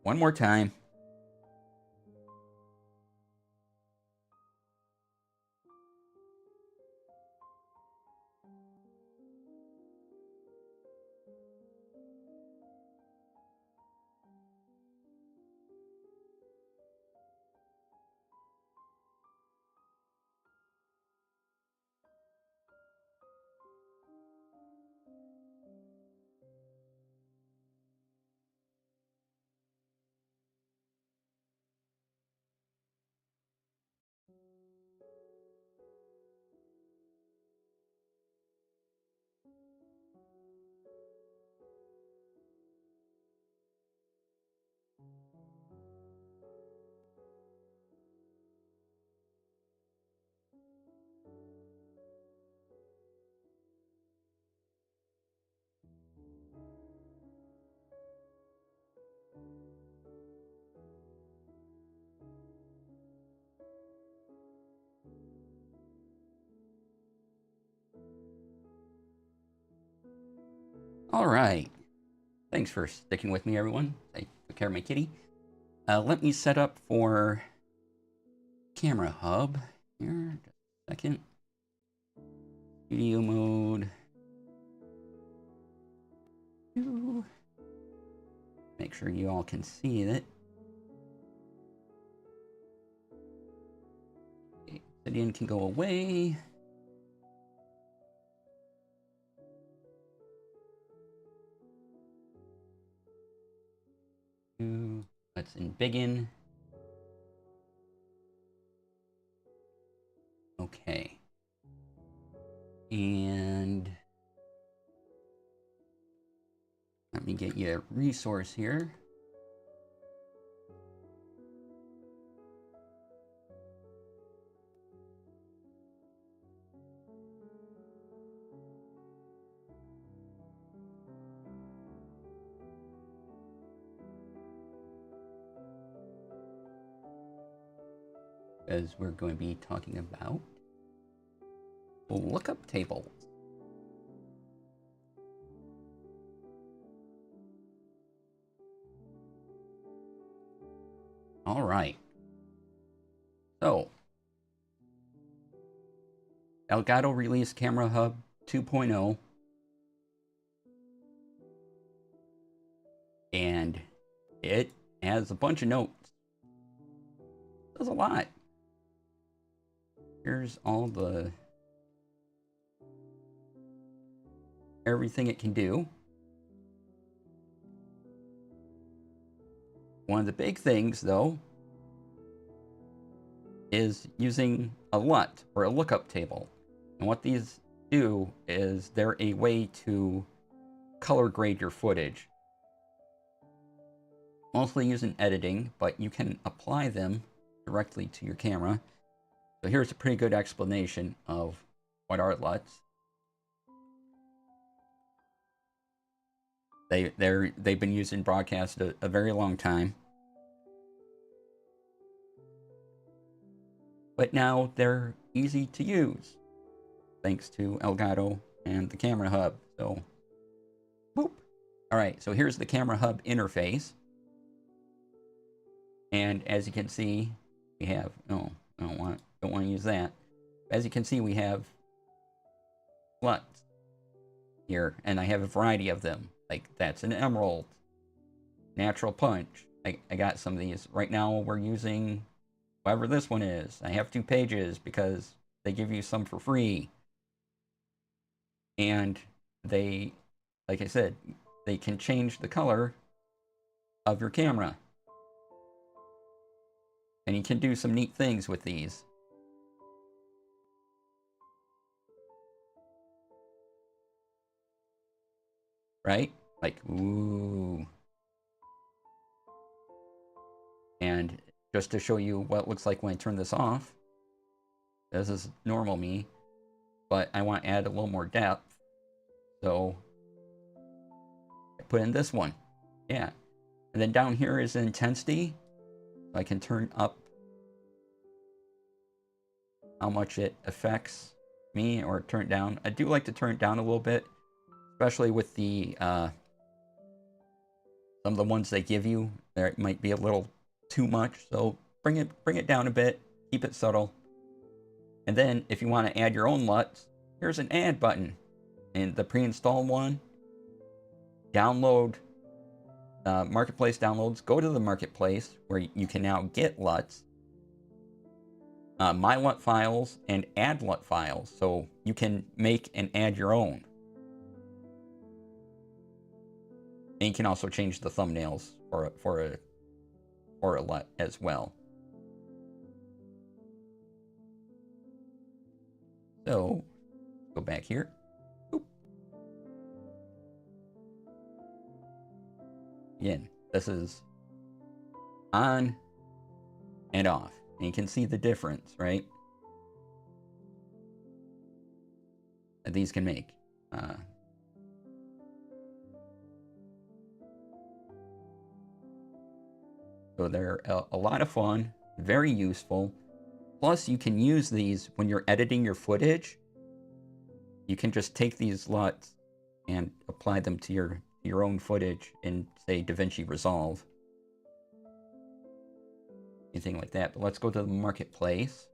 One more time. All right. Thanks for sticking with me, everyone. I took care of my kitty. Let me set up for camera hub here. Just a second. Video mode. Make sure you all can see it. Okay, Obsidian can go away. Let's embiggen. Okay. And let me get you a resource here. As we're going to be talking about lookup tables. All right. So, Elgato released Camera Hub 2.0. And it has a bunch of notes. Does a lot. Here's all the everything it can do. One of the big things, though, is using a LUT, or a lookup table. And what these do is they're a way to color grade your footage. Mostly used in editing, but you can apply them directly to your camera. So here's a pretty good explanation of what are LUTs. They've been used in broadcast a very long time. But now they're easy to use, thanks to Elgato and the Camera Hub. So, boop. All right, so here's the Camera Hub interface. And as you can see, we have, oh, I don't want to use that. As you can see, we have LUTs here, and I have a variety of them. Like, that's an emerald, natural punch. I got some of these. Right now, we're using whatever this one is. I have 2 pages because they give you some for free. And they, like I said, they can change the color of your camera. And you can do some neat things with these. Right? Like, ooh. And just to show you what it looks like when I turn this off, this is normal me, but I want to add a little more depth. So I put in this one. Yeah. And then down here is intensity. I can turn up how much it affects me, or turn it down. I do like to turn it down a little bit, especially with the some of the ones they give you. There it might be a little too much, so bring it down a bit, keep it subtle. And then if you want to add your own LUTs, here's an add button. And the pre-installed one, download marketplace downloads, go to the marketplace where you can now get LUTs, my LUT files, and add LUT files, so you can make and add your own. And you can also change the thumbnails for a LUT as well. So go back here. Oop. Again, this is on and off. And you can see the difference, right? That these can make. So they're a lot of fun, very useful. Plus, you can use these when you're editing your footage. You can just take these LUTs and apply them to your own footage in, say, DaVinci Resolve. Anything like that. But let's go to the marketplace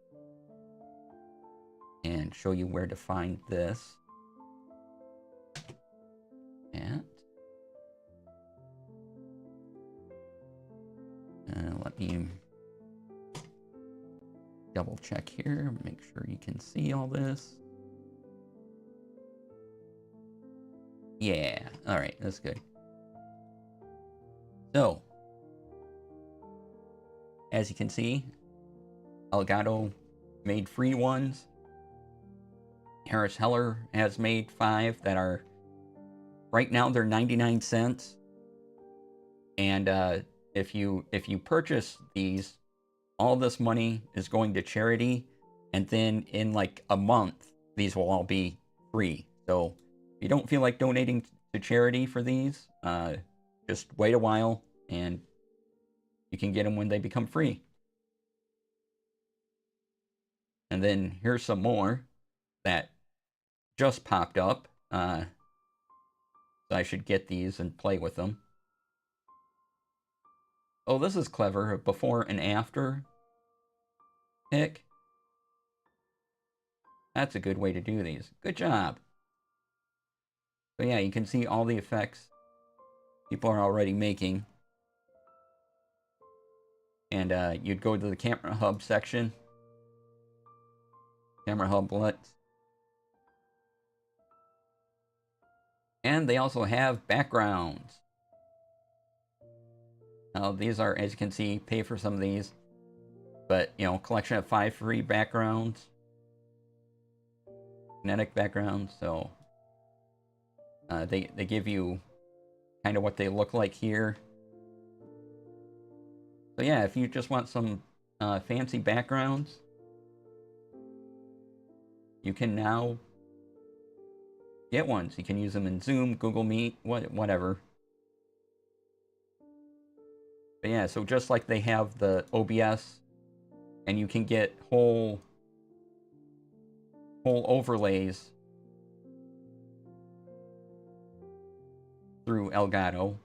and show you where to find this. And let me double check here, make sure you can see all this. Yeah, all right, that's good. So, as you can see, Elgato made free ones. Harris Heller has made 5 that are, right now they're 99 cents. And if you purchase these, all this money is going to charity, and then in like a month, these will all be free. So if you don't feel like donating to charity for these, just wait a while and you can get them when they become free. And then here's some more that just popped up. So I should get these and play with them. Oh, this is clever. A before and after pick. That's a good way to do these. Good job. So yeah, you can see all the effects people are already making. And you'd go to the Camera Hub section. Camera Hub LUTs. And they also have backgrounds. Now these are, as you can see, pay for some of these. But, you know, collection of 5 free backgrounds. Kinetic backgrounds, so they give you kind of what they look like here. So yeah, if you just want some fancy backgrounds, you can now get ones. You can use them in Zoom, Google Meet, whatever. But yeah, so just like they have the OBS, and you can get whole overlays through Elgato,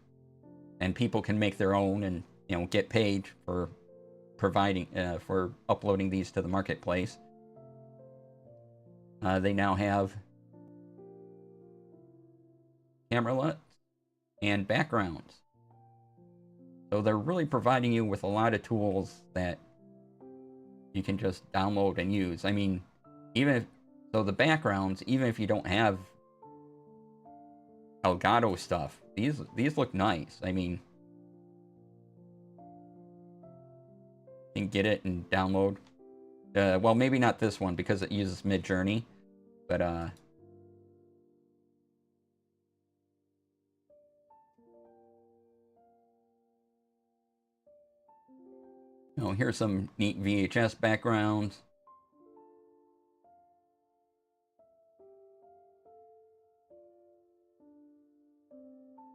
and people can make their own and, you know, get paid for providing for uploading these to the marketplace. They now have camera LUTs and backgrounds. So they're really providing you with a lot of tools that you can just download and use. I mean, even if, so the backgrounds, even if you don't have Elgato stuff, these look nice. I mean, you can get it and download. Well, maybe not this one because it uses Midjourney, but oh, here's some neat VHS backgrounds.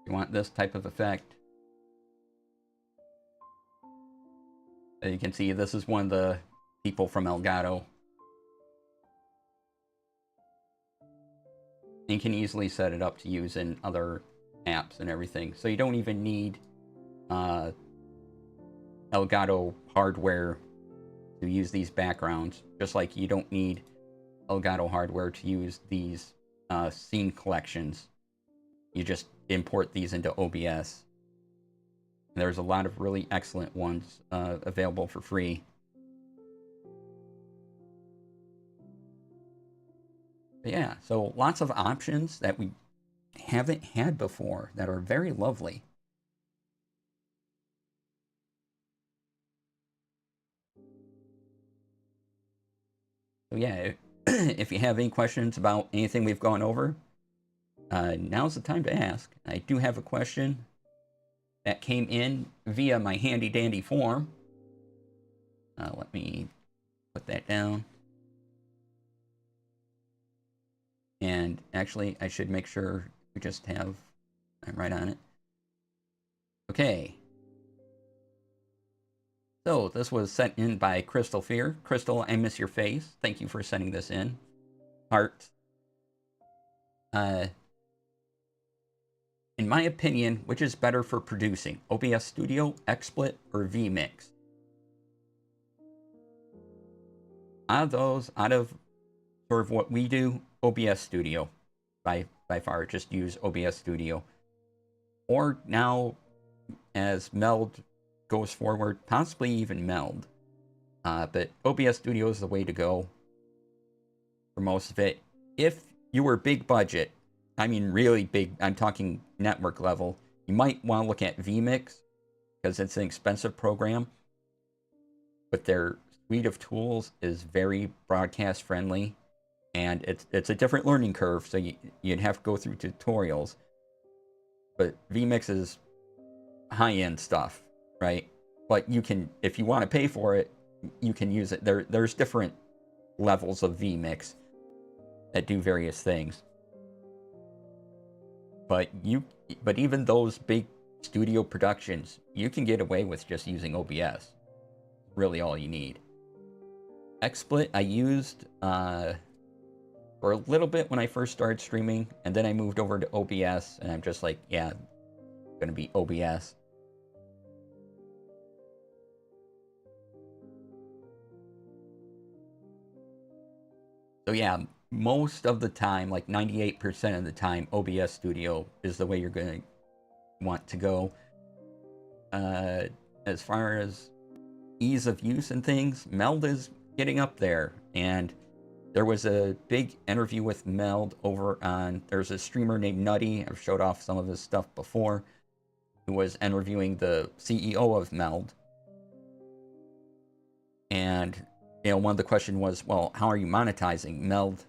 You want this type of effect. As you can see, this is one of the people from Elgato. you can easily set it up to use in other apps and everything. So you don't even need Elgato hardware to use these backgrounds, just like you don't need Elgato hardware to use these scene collections. You just import these into OBS. And there's a lot of really excellent ones available for free. But yeah, so lots of options that we haven't had before that are very lovely. So yeah, if you have any questions about anything we've gone over, now's the time to ask. I do have a question that came in via my handy dandy form. Let me put that down. And actually, I should make sure we just have, I'm right on it. Okay. So this was sent in by Crystal Fear. Crystal, I miss your face. Thank you for sending this in. Heart. In my opinion, which is better for producing? OBS Studio, XSplit, or vMix? Out of sort of what we do, OBS Studio. By far, just use OBS Studio. Or now, as Meld goes forward, possibly even Meld. But OBS Studio is the way to go for most of it. If you were big budget, I mean really big, I'm talking network level, you might want to look at vMix because it's an expensive program, but their suite of tools is very broadcast friendly, and it's a different learning curve, so you'd have to go through tutorials. But vMix is high-end stuff, right? But you can, if you want to pay for it, you can use it. There's different levels of vMix that do various things. But even those big studio productions, you can get away with just using OBS. Really all you need. XSplit I used for a little bit when I first started streaming, and then I moved over to OBS, and I'm just like, yeah, it's gonna be OBS. So yeah, most of the time, like 98% of the time, OBS Studio is the way you're going to want to go. As far as ease of use and things, Meld is getting up there. And there was a big interview with Meld over on, there's a streamer named Nutty, I've showed off some of his stuff before, who was interviewing the CEO of Meld. And you know, one of the questions was, well, how are you monetizing? Meld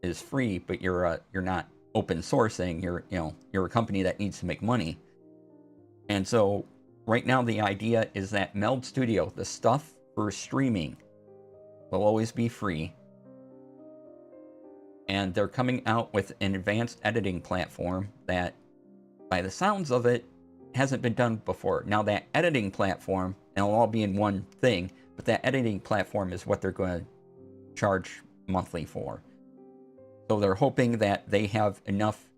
is free, but you're not open sourcing. You're a company that needs to make money. And so right now the idea is that Meld Studio, the stuff for streaming, will always be free. And they're coming out with an advanced editing platform that, by the sounds of it, hasn't been done before. Now that editing platform, and it'll all be in one thing, but that editing platform is what they're going to charge monthly for. So they're hoping that they have enough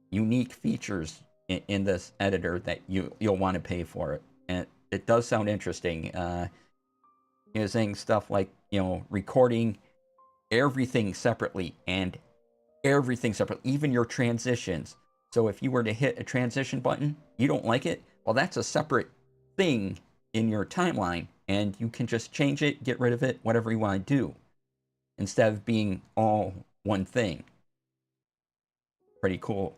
unique features in this editor that you'll want to pay for it. And it does sound interesting. Saying stuff like, recording everything separately and everything separately, even your transitions. So if you were to hit a transition button, you don't like it, well, that's a separate thing in your timeline, and you can just change it, get rid of it, whatever you want to do, instead of being all one thing. Pretty cool.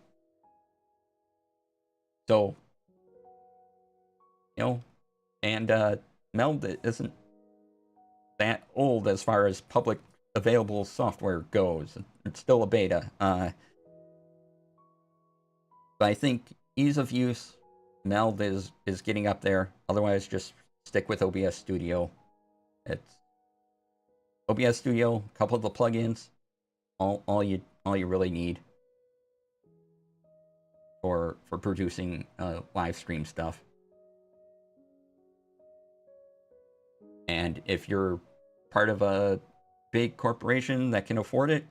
So, and Meld isn't that old as far as public available software goes. It's still a beta. But I think ease of use, Meld is getting up there. Otherwise, just stick with OBS Studio. It's OBS Studio, a couple of the plugins, all you really need for producing live stream stuff. And if you're part of a big corporation that can afford it,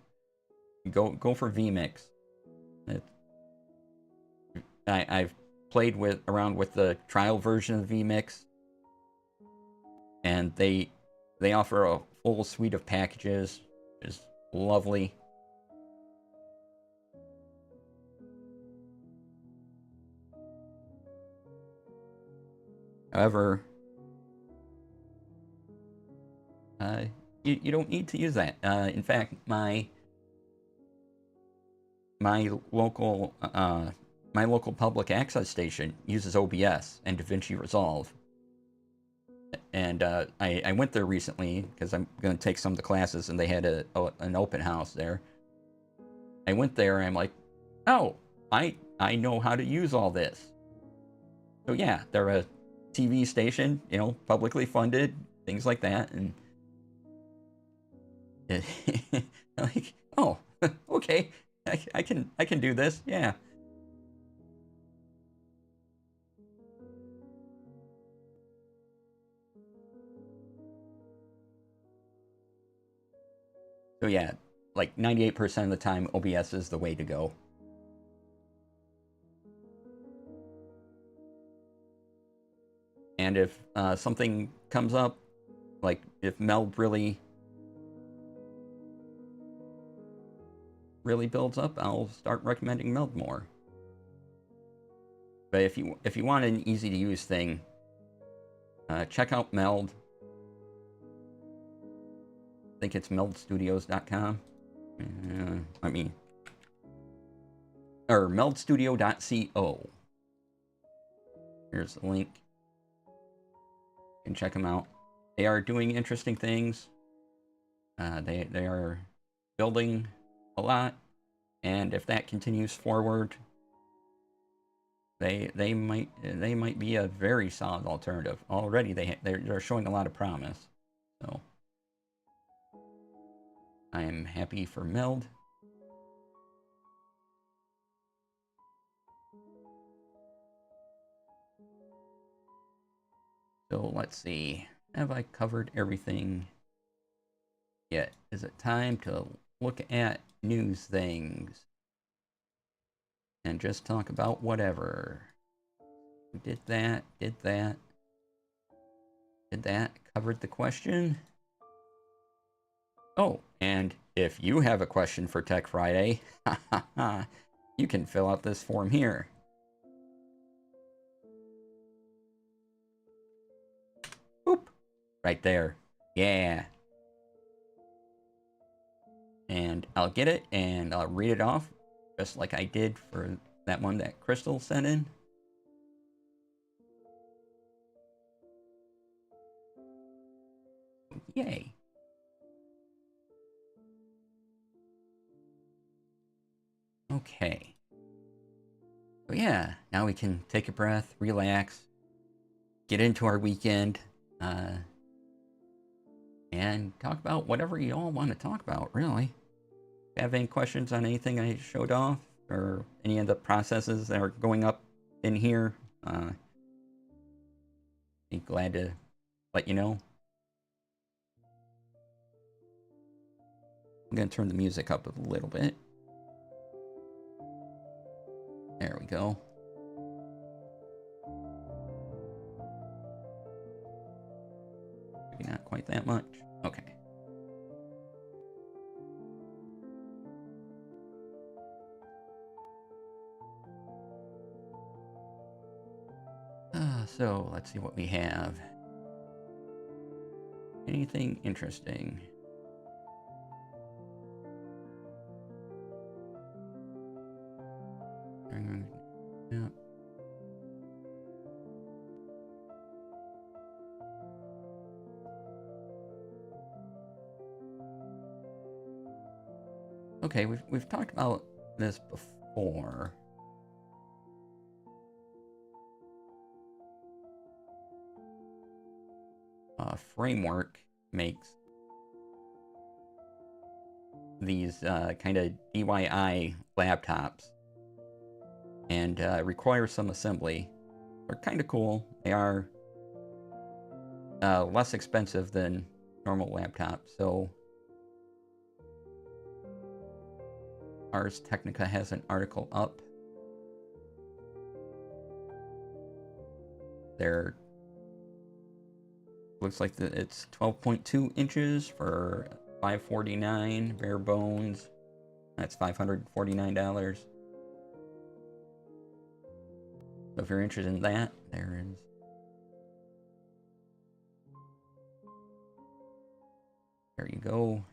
go for vMix. I've played around with the trial version of vMix, and they offer a full suite of packages, which is lovely. However, you don't need to use that. In fact, my local public access station uses OBS and DaVinci Resolve, and I went there recently because I'm going to take some of the classes, and they had an open house there. I went there, and I'm like, oh, I know how to use all this. So yeah, they're a TV station, publicly funded, things like that, and like, oh, okay, I can do this, yeah. So yeah, like 98% of the time, OBS is the way to go. And if something comes up, like if Meld really builds up, I'll start recommending Meld more. But if you want an easy to use thing, check out Meld. I think it's meldstudios.com. Or meldstudio.co. Here's the link. You can check them out. They are doing interesting things. They are building a lot, and if that continues forward, they might be a very solid alternative. Already they're showing a lot of promise. So I am happy for Meld. So let's see. Have I covered everything yet? Is it time to look at news things and just talk about whatever? We did that, covered the question. Oh, and if you have a question for Tech Friday, you can fill out this form here. Boop. Right there. Yeah. And I'll get it and I'll read it off just like I did for that one that Crystal sent in. Yay. Okay. So yeah, now we can take a breath, relax, get into our weekend, and talk about whatever you all want to talk about, really. If you have any questions on anything I showed off, or any of the processes that are going up in here, be glad to let you know. I'm going to turn the music up a little bit. There we go. Maybe not quite that much. Okay. So let's see what we have. Anything interesting? Yeah. Okay, we've talked about this before. Framework makes these kind of DIY laptops and require some assembly. They're kind of cool. They are less expensive than normal laptops, so Ars Technica has an article up They're looks like it's 12.2 inches for $549 bare bones. That's $549. So if you're interested in that, there is. There you go.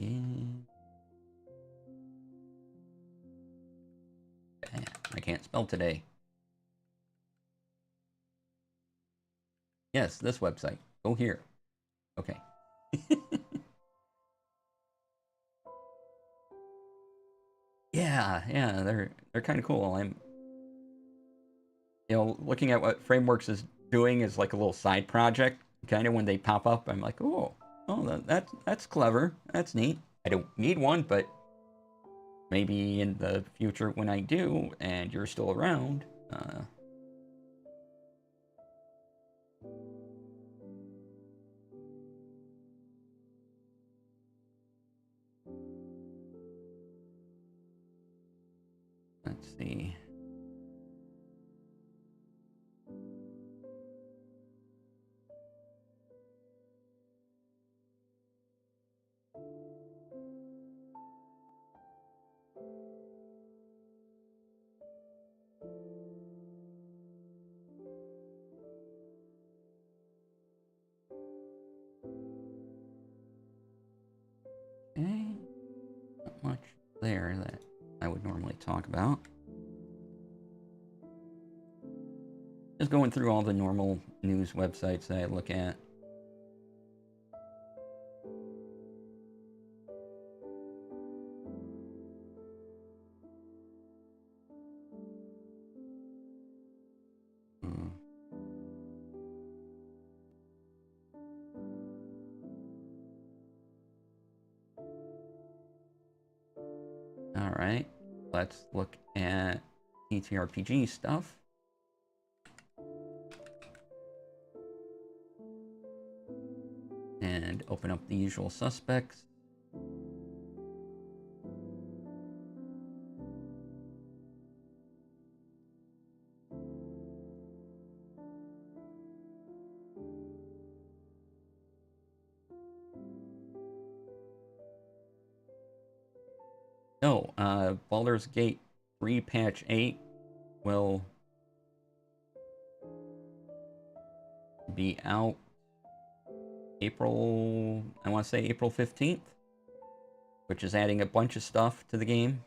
And I can't spell today. Yes, this website. Go here. Okay. Yeah, they're kind of cool. I'm, looking at what Frameworks is doing is like a little side project. Kind of when they pop up, I'm like, oh, that's clever. That's neat. I don't need one, but maybe in the future when I do, and you're still around. Let's see. Okay, not much there that I would normally talk about. Just going through all the normal news websites that I look at. All right, let's look at TTRPG stuff. And open up the usual suspects. Oh, Baldur's Gate 3 Patch 8 will be out April, I want to say April 15th, which is adding a bunch of stuff to the game.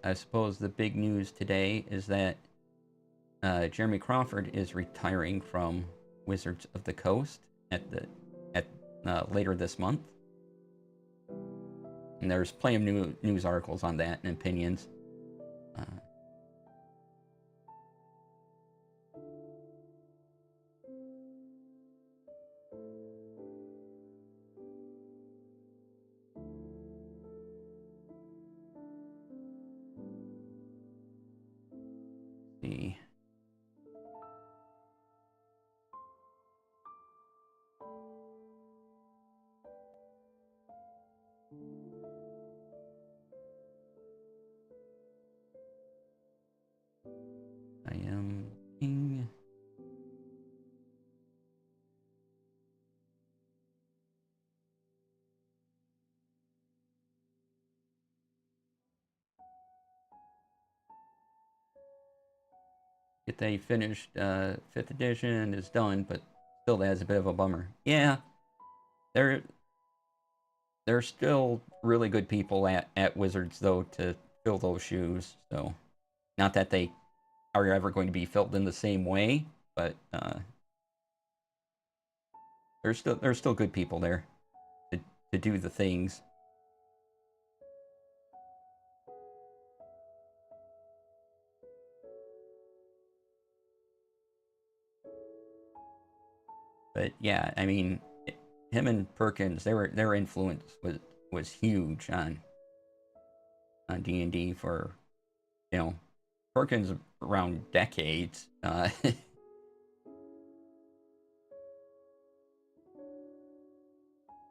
I suppose the big news today is that Jeremy Crawford is retiring from Wizards of the Coast at later this month, and there's plenty of new news articles on that and opinions. See. I am king. Get they finished 5th edition is done, but still that's a bit of a bummer. Yeah, they're still really good people at Wizards though to fill those shoes. So not that they are ever going to be filled in the same way, but there's still good people there to do the things. But yeah, I mean, him and Perkins, their influence was huge on D&D for, Perkins around decades.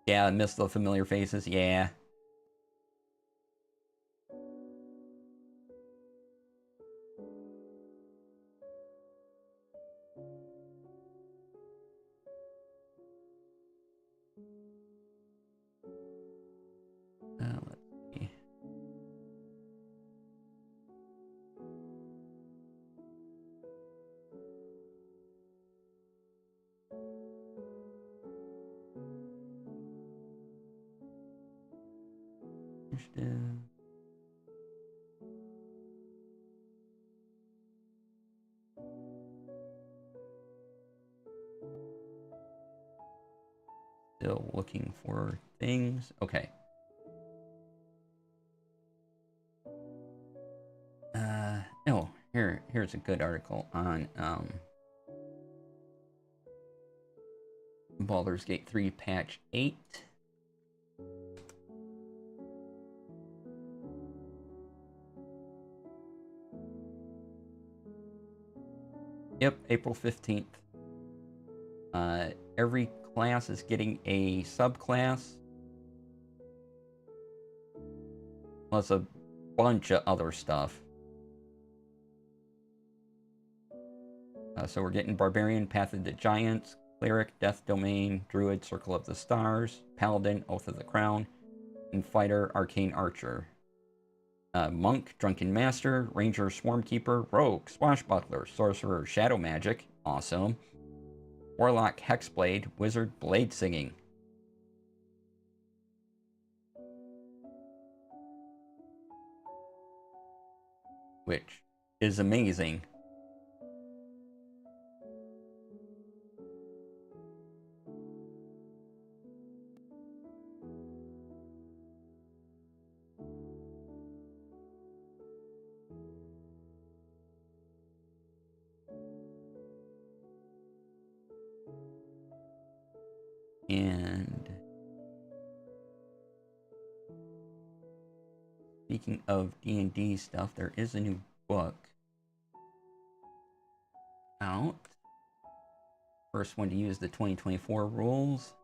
Yeah, I miss the familiar faces. Yeah. Let's see. Still looking for things. Okay. Oh, here's a good article on Baldur's Gate 3 patch 8. Yep, April 15th. Every class is getting a subclass, plus a bunch of other stuff. So we're getting Barbarian, Path of the Giants, Cleric, Death Domain, Druid, Circle of the Stars, Paladin, Oath of the Crown, and Fighter, Arcane Archer. Monk, Drunken Master, Ranger, Swarmkeeper, Rogue, Swashbuckler, Sorcerer, Shadow Magic, awesome. Warlock, Hexblade, Wizard, Blade Singing. Which is amazing. And speaking of D&D stuff, there is a new book out. First one to use the 2024 rules.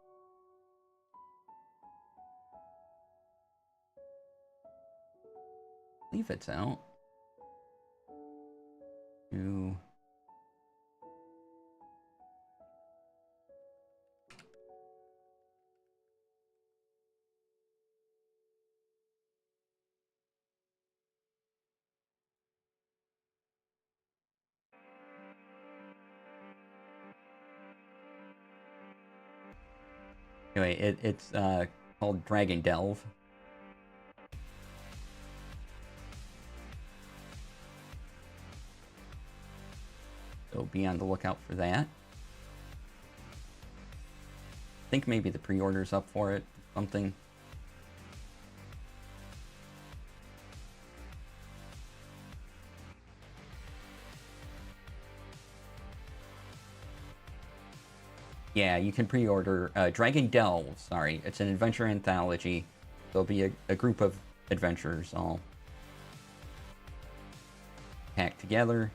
I believe it's out. Anyway, it's called Dragon Delve. So be on the lookout for that. I think maybe the pre-order's up for it, something. Yeah, you can pre-order Dragon Delve, sorry. It's an adventure anthology. There'll be a group of adventures all packed together.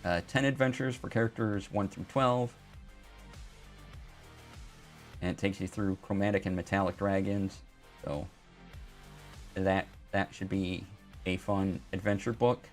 10 adventures for characters 1 through 12. And it takes you through chromatic and metallic dragons. So that should be a fun adventure book.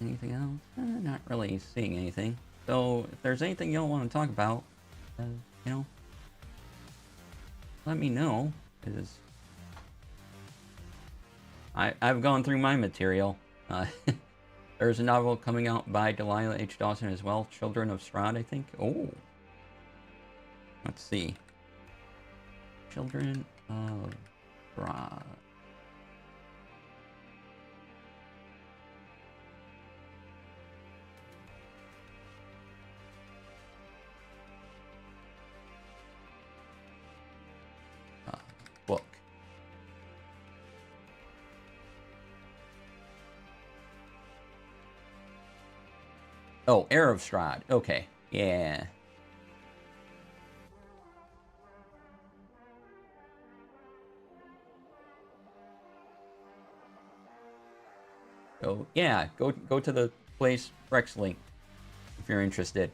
Anything else? Not really seeing anything. So if there's anything you all want to talk about, let me know, because I've gone through my material. There's a novel coming out by Delilah H. Dawson as well, Children of Strahd, I think. Oh. Let's see. Children of Strahd. Book. Oh, Heir of Strahd. Okay. Yeah. So yeah, go to the place Rex link if you're interested.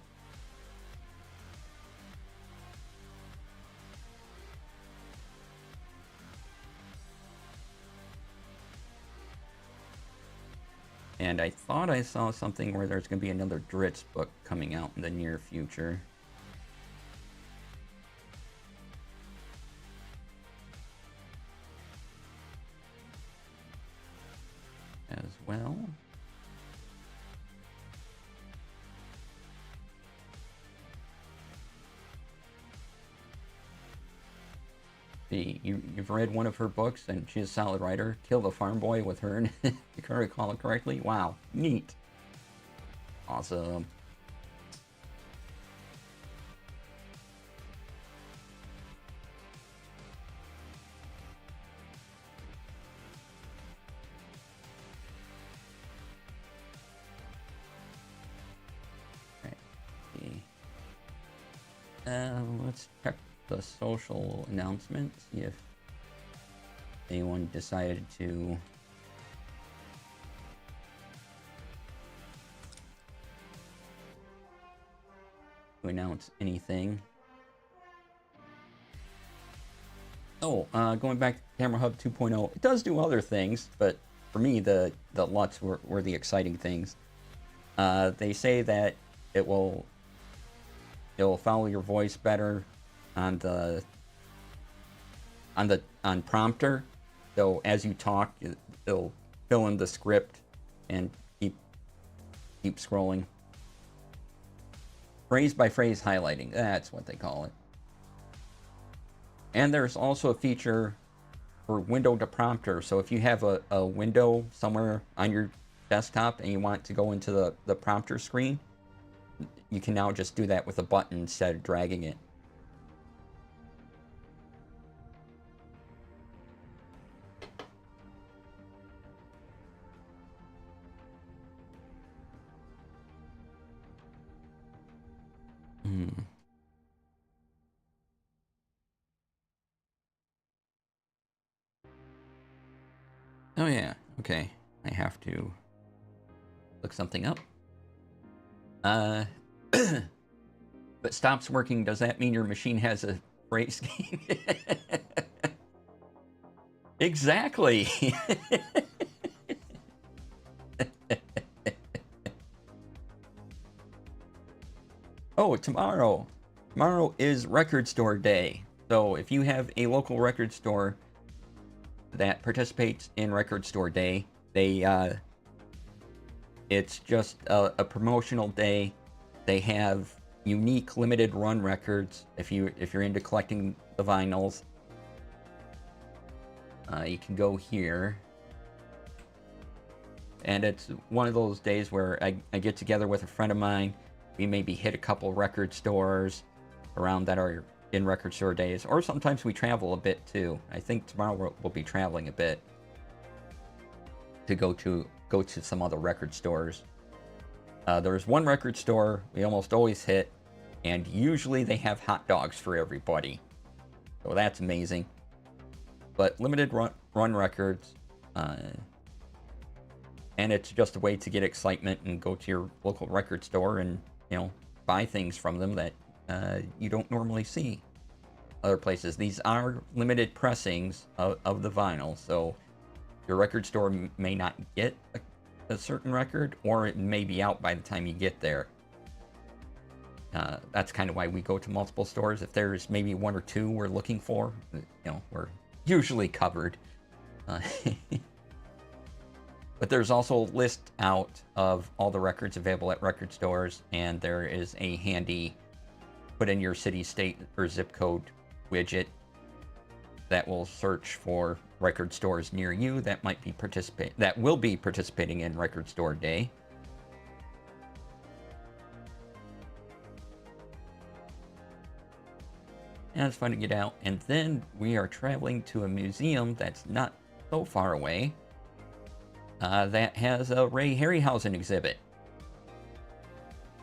And I thought I saw something where there's going to be another Dritz book coming out in the near future. As well. See, you've read one of her books, and she's a solid writer. Kill the Farm Boy with her, if I can recall it correctly. Wow, neat. Awesome. Let's check the social announcements, see if anyone decided to announce anything. Oh, going back to Camera Hub 2.0, it does do other things, but for me, the LUTs were the exciting things. They say that it'll follow your voice better on prompter. So as you talk, it'll fill in the script and keep scrolling. Phrase by phrase highlighting, that's what they call it. And there's also a feature for window to prompter. So if you have a window somewhere on your desktop and you want to go into the prompter screen, you can now just do that with a button instead of dragging it. Oh yeah, okay. I have to look something up. But stops working, does that mean your machine has a phrase game? Exactly. Oh, tomorrow. Tomorrow is Record Store Day. So if you have a local record store that participates in Record Store Day, it's just a promotional day. They have unique limited run records. If you're into collecting the vinyls, you can go here. And it's one of those days where I get together with a friend of mine. We maybe hit a couple record stores around that are in Record Store Days, or sometimes we travel a bit too. I think tomorrow we'll be traveling a bit to go to some other record stores. There's one record store we almost always hit, and usually they have hot dogs for everybody, so that's amazing. But limited run records, and it's just a way to get excitement and go to your local record store and buy things from them that you don't normally see other places. These are limited pressings of the vinyl, so your record store may not get a certain record, or it may be out by the time you get there. That's kind of why we go to multiple stores. If there's maybe one or two we're looking for, we're usually covered. But But there's also a list out of all the records available at record stores, and there is a handy put in your city, state, or zip code widget that will search for record stores near you that will be participating in Record Store Day. And it's fun to get out. And then we are traveling to a museum that's not so far away that has a Ray Harryhausen exhibit.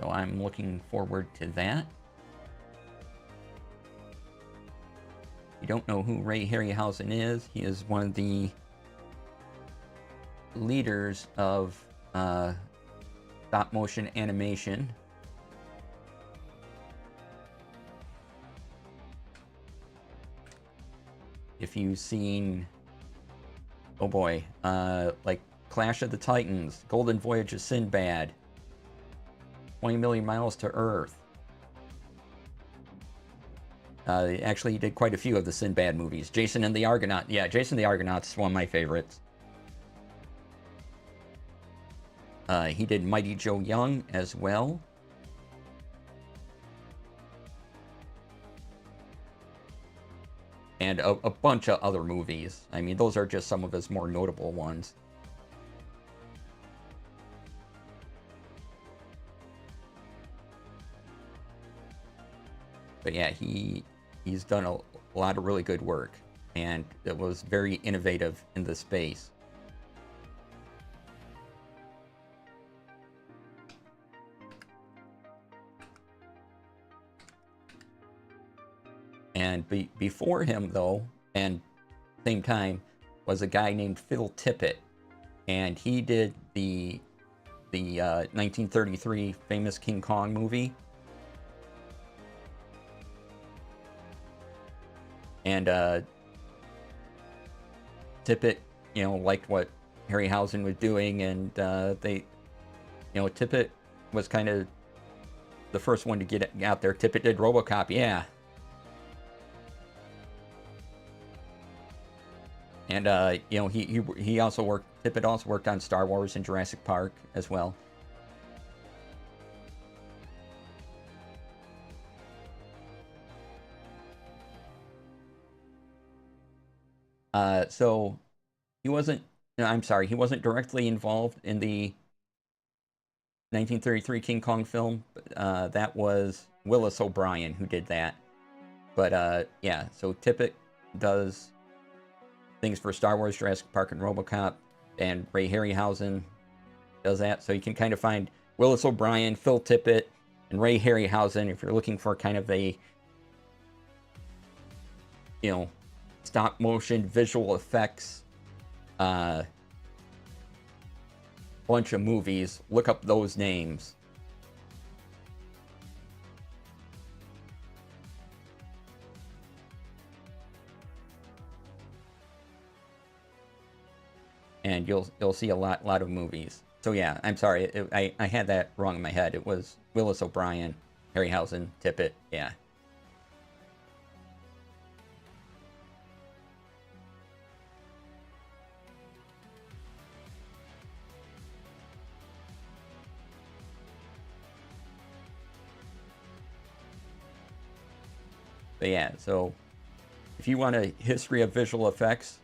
So I'm looking forward to that. If you don't know who Ray Harryhausen is, he is one of the leaders of stop motion animation. If you've seen, oh boy, like Clash of the Titans, Golden Voyage of Sinbad, 20 Million Miles to Earth. Actually, he did quite a few of the Sinbad movies. Jason and the Argonaut. Yeah, Jason the Argonaut's one of my favorites. He did Mighty Joe Young as well. And a bunch of other movies. I mean, those are just some of his more notable ones. But yeah, he's done a lot of really good work, and it was very innovative in the space. And before him, though, and same time, was a guy named Phil Tippett, and he did the 1933 famous King Kong movie. And Tippett, liked what Harryhausen was doing, and Tippett was kind of the first one to get out there. Tippett did RoboCop, yeah. And he also worked. Tippett also worked on Star Wars and Jurassic Park as well. So he wasn't. No, I'm sorry. He wasn't directly involved in the 1933 King Kong film. That was Willis O'Brien who did that. But yeah. So Tippett does things for Star Wars, Jurassic Park, and RoboCop, and Ray Harryhausen does that. So you can kind of find Willis O'Brien, Phil Tippett, and Ray Harryhausen if you're looking for kind of a, stop motion visual effects bunch of movies. Look up those names. And you'll see a lot of movies. So yeah, I'm sorry, I had that wrong in my head. It was Willis O'Brien, Harryhausen, Tippett, yeah. But yeah, so if you want a history of visual effects,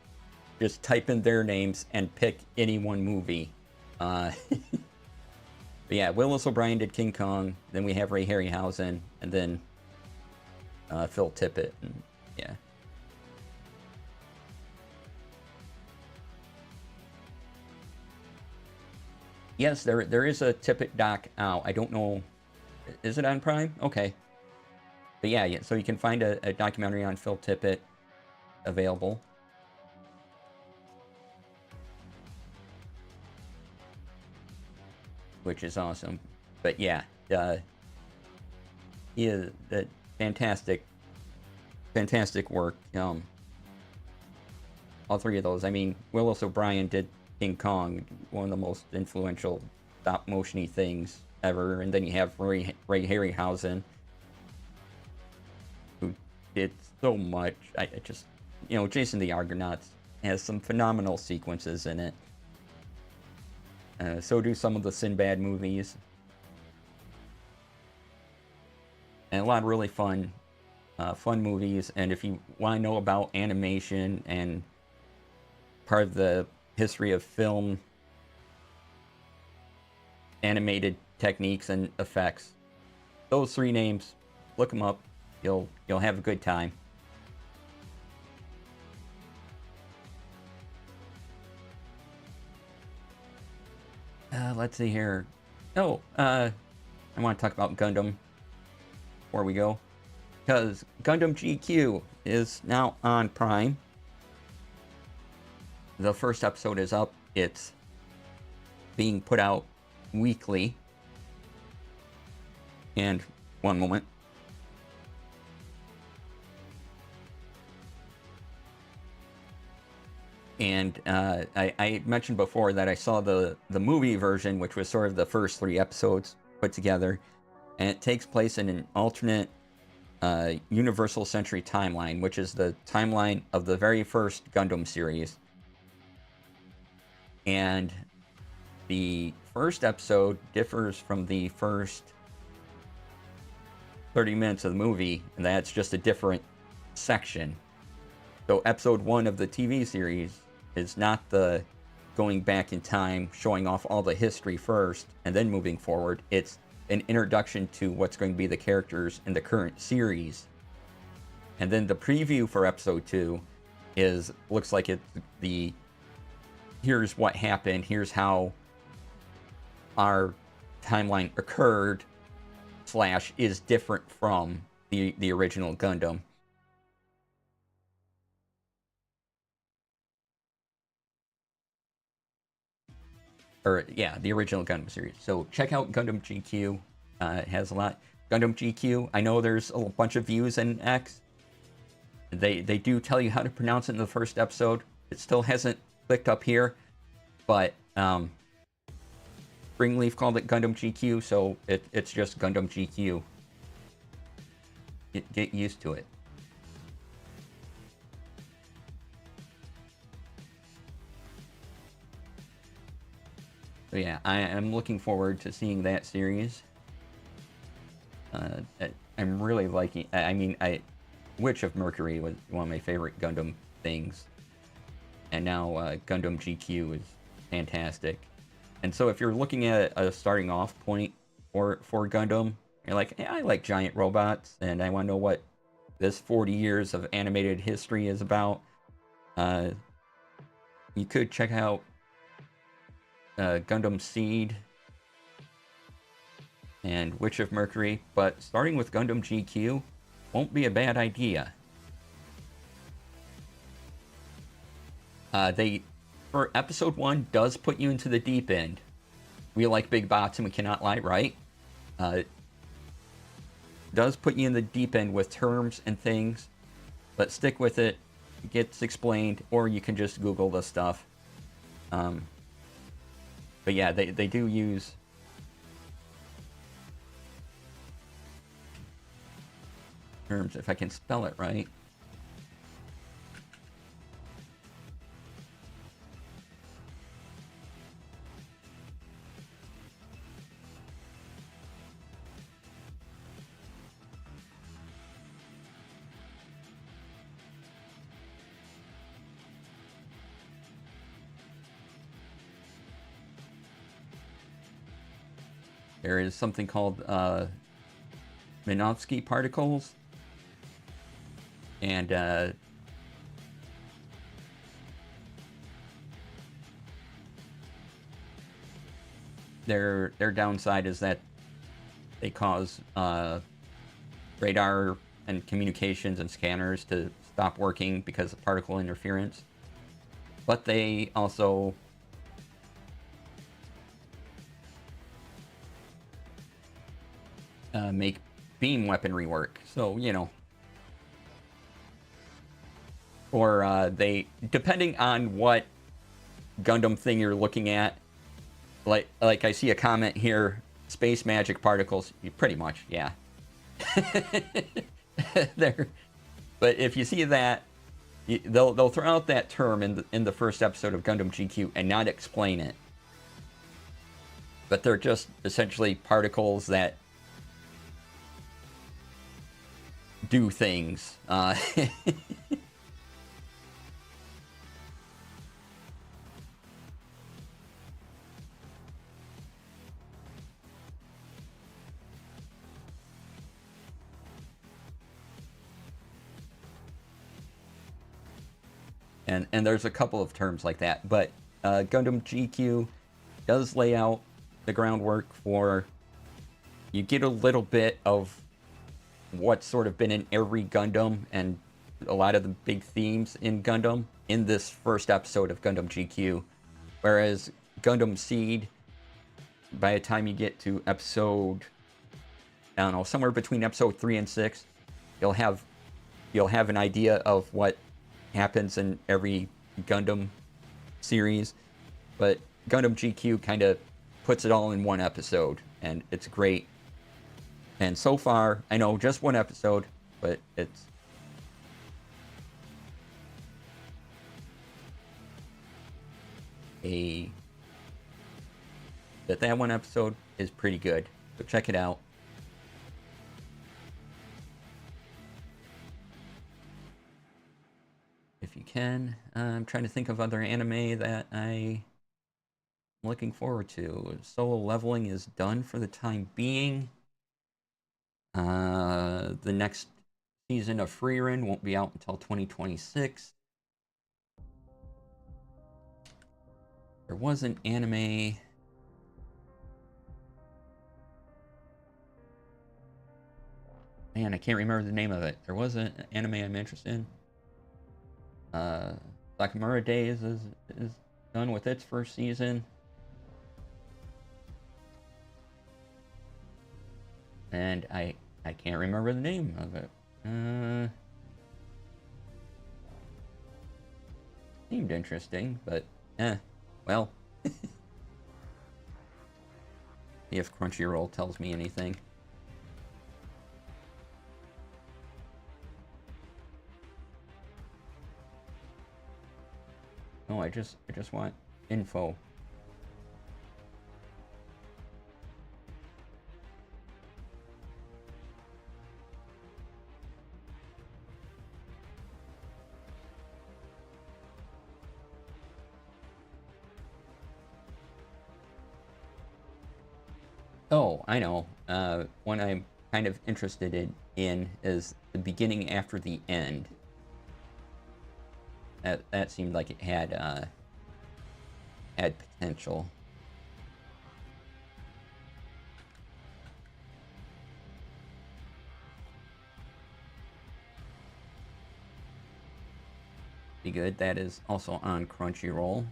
just type in their names and pick any one movie. But yeah, Willis O'Brien did King Kong. Then we have Ray Harryhausen, and then Phil Tippett. And, yeah. Yes, there is a Tippett doc out. I don't know. Is it on Prime? Okay. But yeah, so you can find a documentary on Phil Tippett available. Which is awesome. But yeah, he is fantastic work. All three of those. I mean, Willis O'Brien did King Kong, one of the most influential stop motion-y things ever. And then you have Ray Harryhausen, who did so much. I just, Jason the Argonauts has some phenomenal sequences in it. So do some of the Sinbad movies. And a lot of really fun movies. And if you want to know about animation and part of the history of film, animated techniques and effects, those 3 names, look them up. You'll have a good time. Let's see here. Oh, I want to talk about Gundam before we go, because Gundam GQ is now on Prime. The first episode is up. It's being put out weekly. And one moment. And I mentioned before that I saw the movie version, which was sort of the first 3 episodes put together. And it takes place in an alternate Universal Century timeline, which is the timeline of the very first Gundam series. And the first episode differs from the first 30 minutes of the movie, and that's just a different section. So episode 1 of the TV series is not the going back in time, showing off all the history first, and then moving forward. It's an introduction to what's going to be the characters in the current series. And then the preview for episode 2 looks like it's here's what happened, here's how our timeline occurred, / is different from the original Gundam. Or, yeah, the original Gundam series. So check out Gundam GQ. It has a lot. Gundam GQ, I know there's a bunch of views in X. They do tell you how to pronounce it in the first episode. It still hasn't clicked up here, but Springleaf called it Gundam GQ, so it's just Gundam GQ. Get used to it. So yeah, I am looking forward to seeing that series. I'm really liking. I mean, Witch of Mercury was one of my favorite Gundam things, and now Gundam GQ is fantastic. And so, if you're looking at a starting off point for Gundam, you're like, hey, I like giant robots, and I want to know what this 40 years of animated history is about. You could check out Gundam Seed and Witch of Mercury, but starting with Gundam GQ won't be a bad idea. For episode 1 does put you into the deep end. We like big bots and we cannot lie, right? Does put you in the deep end with terms and things, but stick with it. It gets explained, or you can just Google the stuff. But yeah, they do use terms, if I can spell it right. There is something called Minovsky particles, and their downside is that they cause radar and communications and scanners to stop working because of particle interference. But they also make beam weaponry work. So, you know. Or they, depending on what Gundam thing you're looking at, like I see a comment here, space magic particles, pretty much, yeah. There. But if you see that, they'll throw out that term in the first episode of Gundam GQ and not explain it. but they're just essentially particles that do things. And there's a couple of terms like that, but Gundam GQ does lay out the groundwork for, you get a little bit of what's sort of been in every Gundam and a lot of the big themes in Gundam in this first episode of Gundam GQ, whereas Gundam Seed, by the time you get to episode, I don't know, somewhere between episode 3 and 6, you'll have an idea of what happens in every Gundam series, but Gundam GQ kind of puts it all in one episode, and it's great. And so far, I know just one episode, but it's that one episode is pretty good, so check it out. If you can. I'm trying to think of other anime that I'm looking forward to. Solo Leveling is done for the time being. The next season of Freerun won't be out until 2026. There was an anime. Man, I can't remember the name of it. There was an anime I'm interested in. Sakamura Days is done with its first season. And I can't remember the name of it. Seemed interesting, but well. See if Crunchyroll tells me anything. No, I just want info. Oh, I know. One I'm kind of interested in is the beginning after the end. That seemed like it had potential. Be good. That is also on Crunchyroll.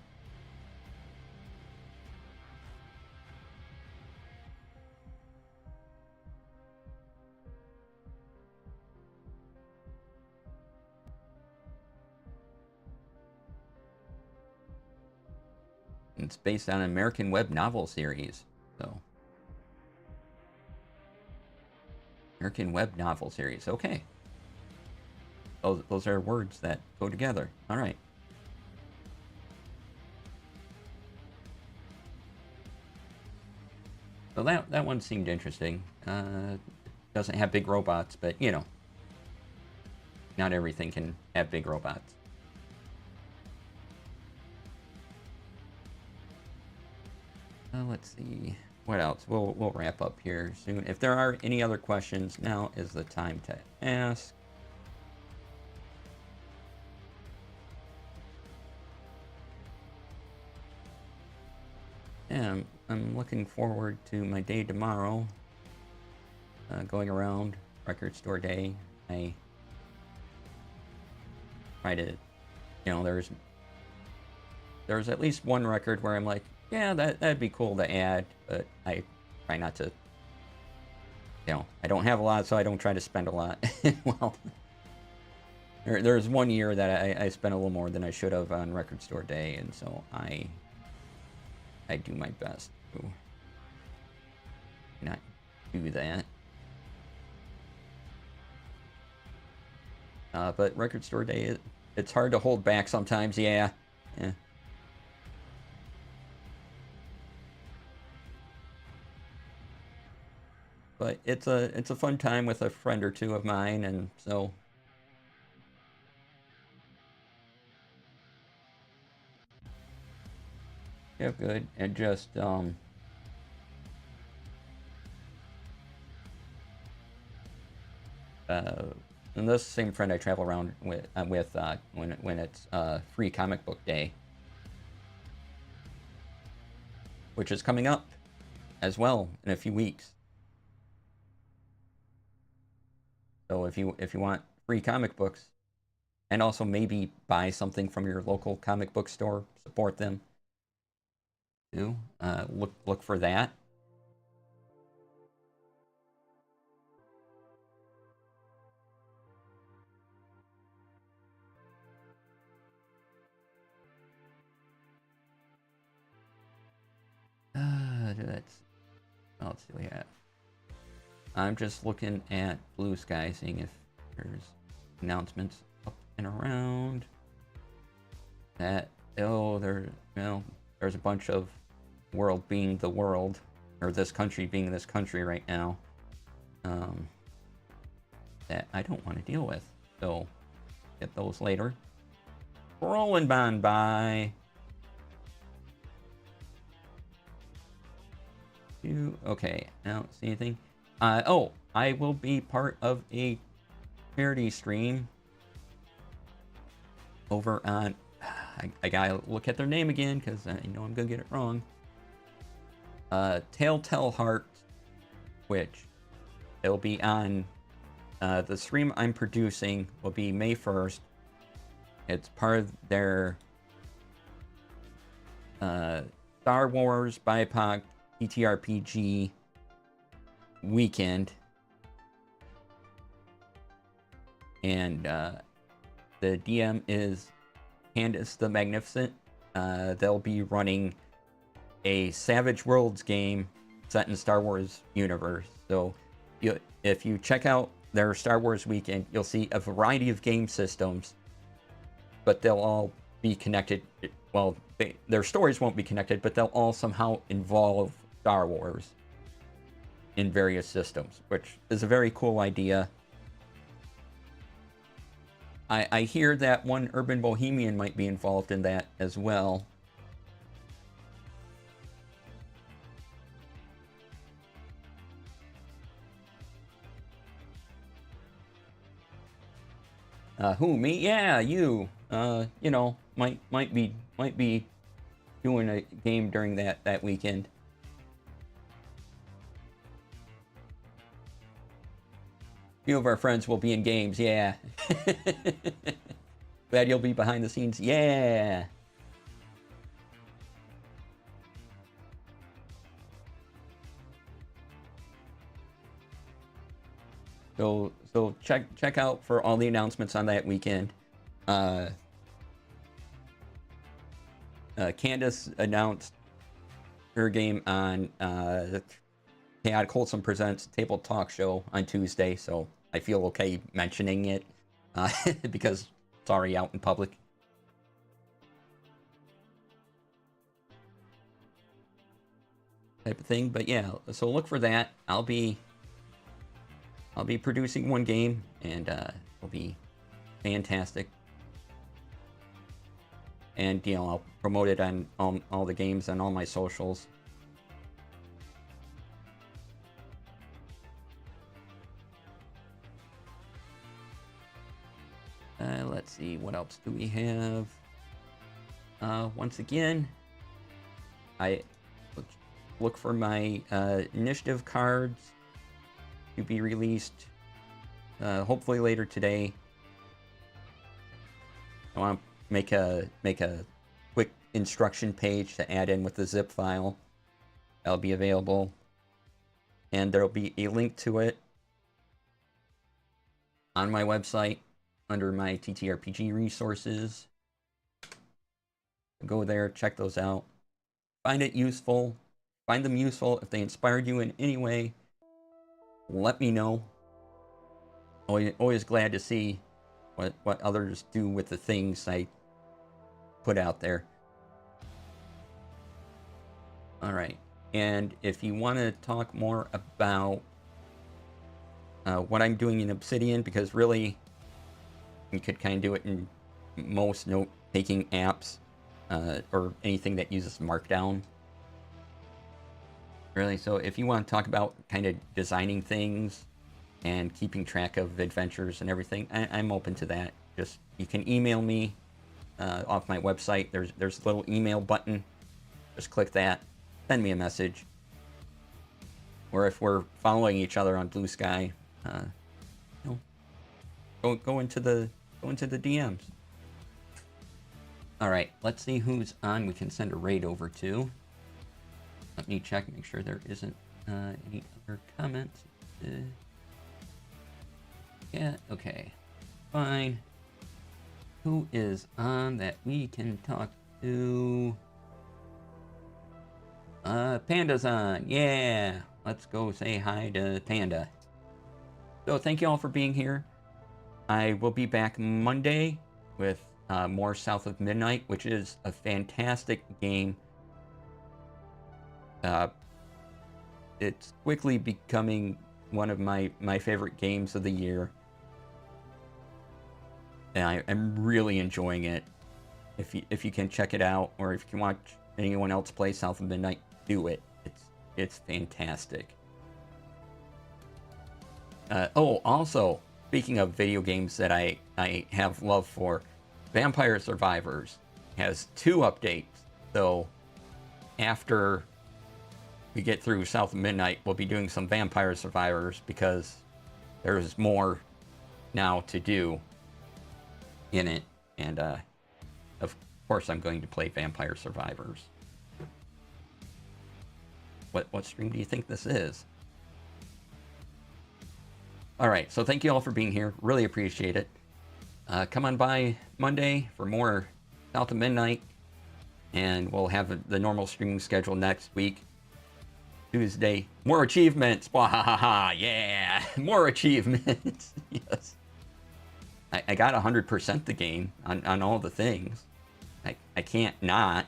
It's based on an American web novel series, so. American web novel series, okay. Those are words that go together, all right. So that one seemed interesting. Doesn't have big robots, but you know, not everything can have big robots. Let's see what else. We'll wrap up here soon. If there are any other questions, now is the time to ask. Yeah, I'm looking forward to my day tomorrow. Going around record store day. I try to, you know, there's at least one record where I'm like, yeah, that'd be cool to add, but I try not to, you know, I don't have a lot, so I don't try to spend a lot. Well, there's one year that I spent a little more than I should have on record store day, and so I do my best to not do that. But record store day, it's hard to hold back sometimes, yeah. But it's a fun time with a friend or two of mine, and so. Yeah, good. And just and this same friend I travel around with when it's free comic book day, which is coming up as well in a few weeks. So if you want free comic books, and also maybe buy something from your local comic book store, support them. Do look for that. Let's see what we have. I'm just looking at Blue Sky, seeing if there's announcements up and around. There's a bunch of world being the world, or this country being this country right now. That I don't want to deal with. So get those later. Rolling bond by. Okay, I don't see anything. Oh, I will be part of a charity stream over on. I gotta look at their name again because I know I'm gonna get it wrong. Telltale Heart Twitch. It'll be on. The stream I'm producing will be May 1st. It's part of their Star Wars BIPOC TTRPG weekend. And the DM is Candace the Magnificent. They'll be running a Savage Worlds game set in Star Wars universe. So if you check out their Star Wars weekend, you'll see a variety of game systems, but they'll all be connected. Well, their stories won't be connected, but they'll all somehow involve Star Wars in various systems, which is a very cool idea. I hear that one Urban Bohemian might be involved in that as well. Who, me? Yeah, you. You know, might be doing a game during that weekend. Few of our friends will be in games, yeah. Glad you'll be behind the scenes, yeah. So check out for all the announcements on that weekend. Candace announced her game on Chaotic Wholesome Presents Table Talk Show on Tuesday, so I feel okay mentioning it because it's already out in public. Type of thing, but yeah, so look for that. I'll be producing one game, and it'll be fantastic. And you know, I'll promote it on all the games and all my socials. Let's see, what else do we have? Once again, I look for my initiative cards to be released hopefully later today. I want to make a quick instruction page to add in with the zip file. That'll be available, and there'll be a link to it on my website under my TTRPG resources. Go there, check those out. Find it useful. Find them useful. If they inspired you in any way, let me know. Always glad to see what others do with the things I put out there. All right. And if you want to talk more about what I'm doing in Obsidian, because really you could kind of do it in most note-taking apps or anything that uses Markdown. Really, so if you want to talk about kind of designing things and keeping track of adventures and everything, I'm open to that. Just, you can email me off my website. There's a little email button. Just click that, send me a message. Or if we're following each other on Blue Sky, you know, go into the DMs. All right, let's see who's on. We can send a raid over to. Let me check, make sure there isn't any other comments. Yeah, okay, fine. Who is on that we can talk to? Panda's on. Yeah, let's go say hi to Panda. So thank you all for being here. I will be back Monday with more South of Midnight, which is a fantastic game. It's quickly becoming one of my favorite games of the year. And I'm really enjoying it. If you can check it out, or if you can watch anyone else play South of Midnight, do it. It's fantastic. Oh, also, speaking of video games that I have love for, Vampire Survivors has 2 updates. So after we get through South of Midnight, we'll be doing some Vampire Survivors, because there's more now to do in it. And of course I'm going to play Vampire Survivors. What stream do you think this is? Alright, so thank you all for being here. Really appreciate it. Come on by Monday for more South of Midnight. And we'll have the normal streaming schedule next week. Tuesday, more achievements. Wahahaha, yeah, more achievements. Yes. I got 100% the game on all the things. I can't not.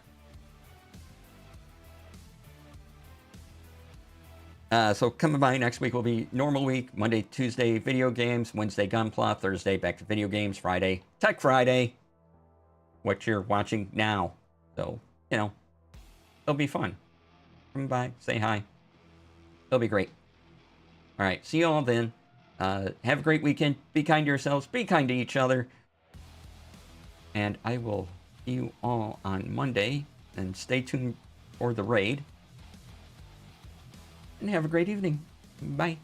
So coming by next week will be normal week. Monday, Tuesday, video games. Wednesday, Gunpla. Thursday, back to video games. Friday, Tech Friday. What you're watching now. So, you know, it'll be fun. Come by, say hi. It'll be great. All right, see you all then. Have a great weekend. Be kind to yourselves. Be kind to each other. And I will see you all on Monday. And stay tuned for the raid. And have a great evening. Bye.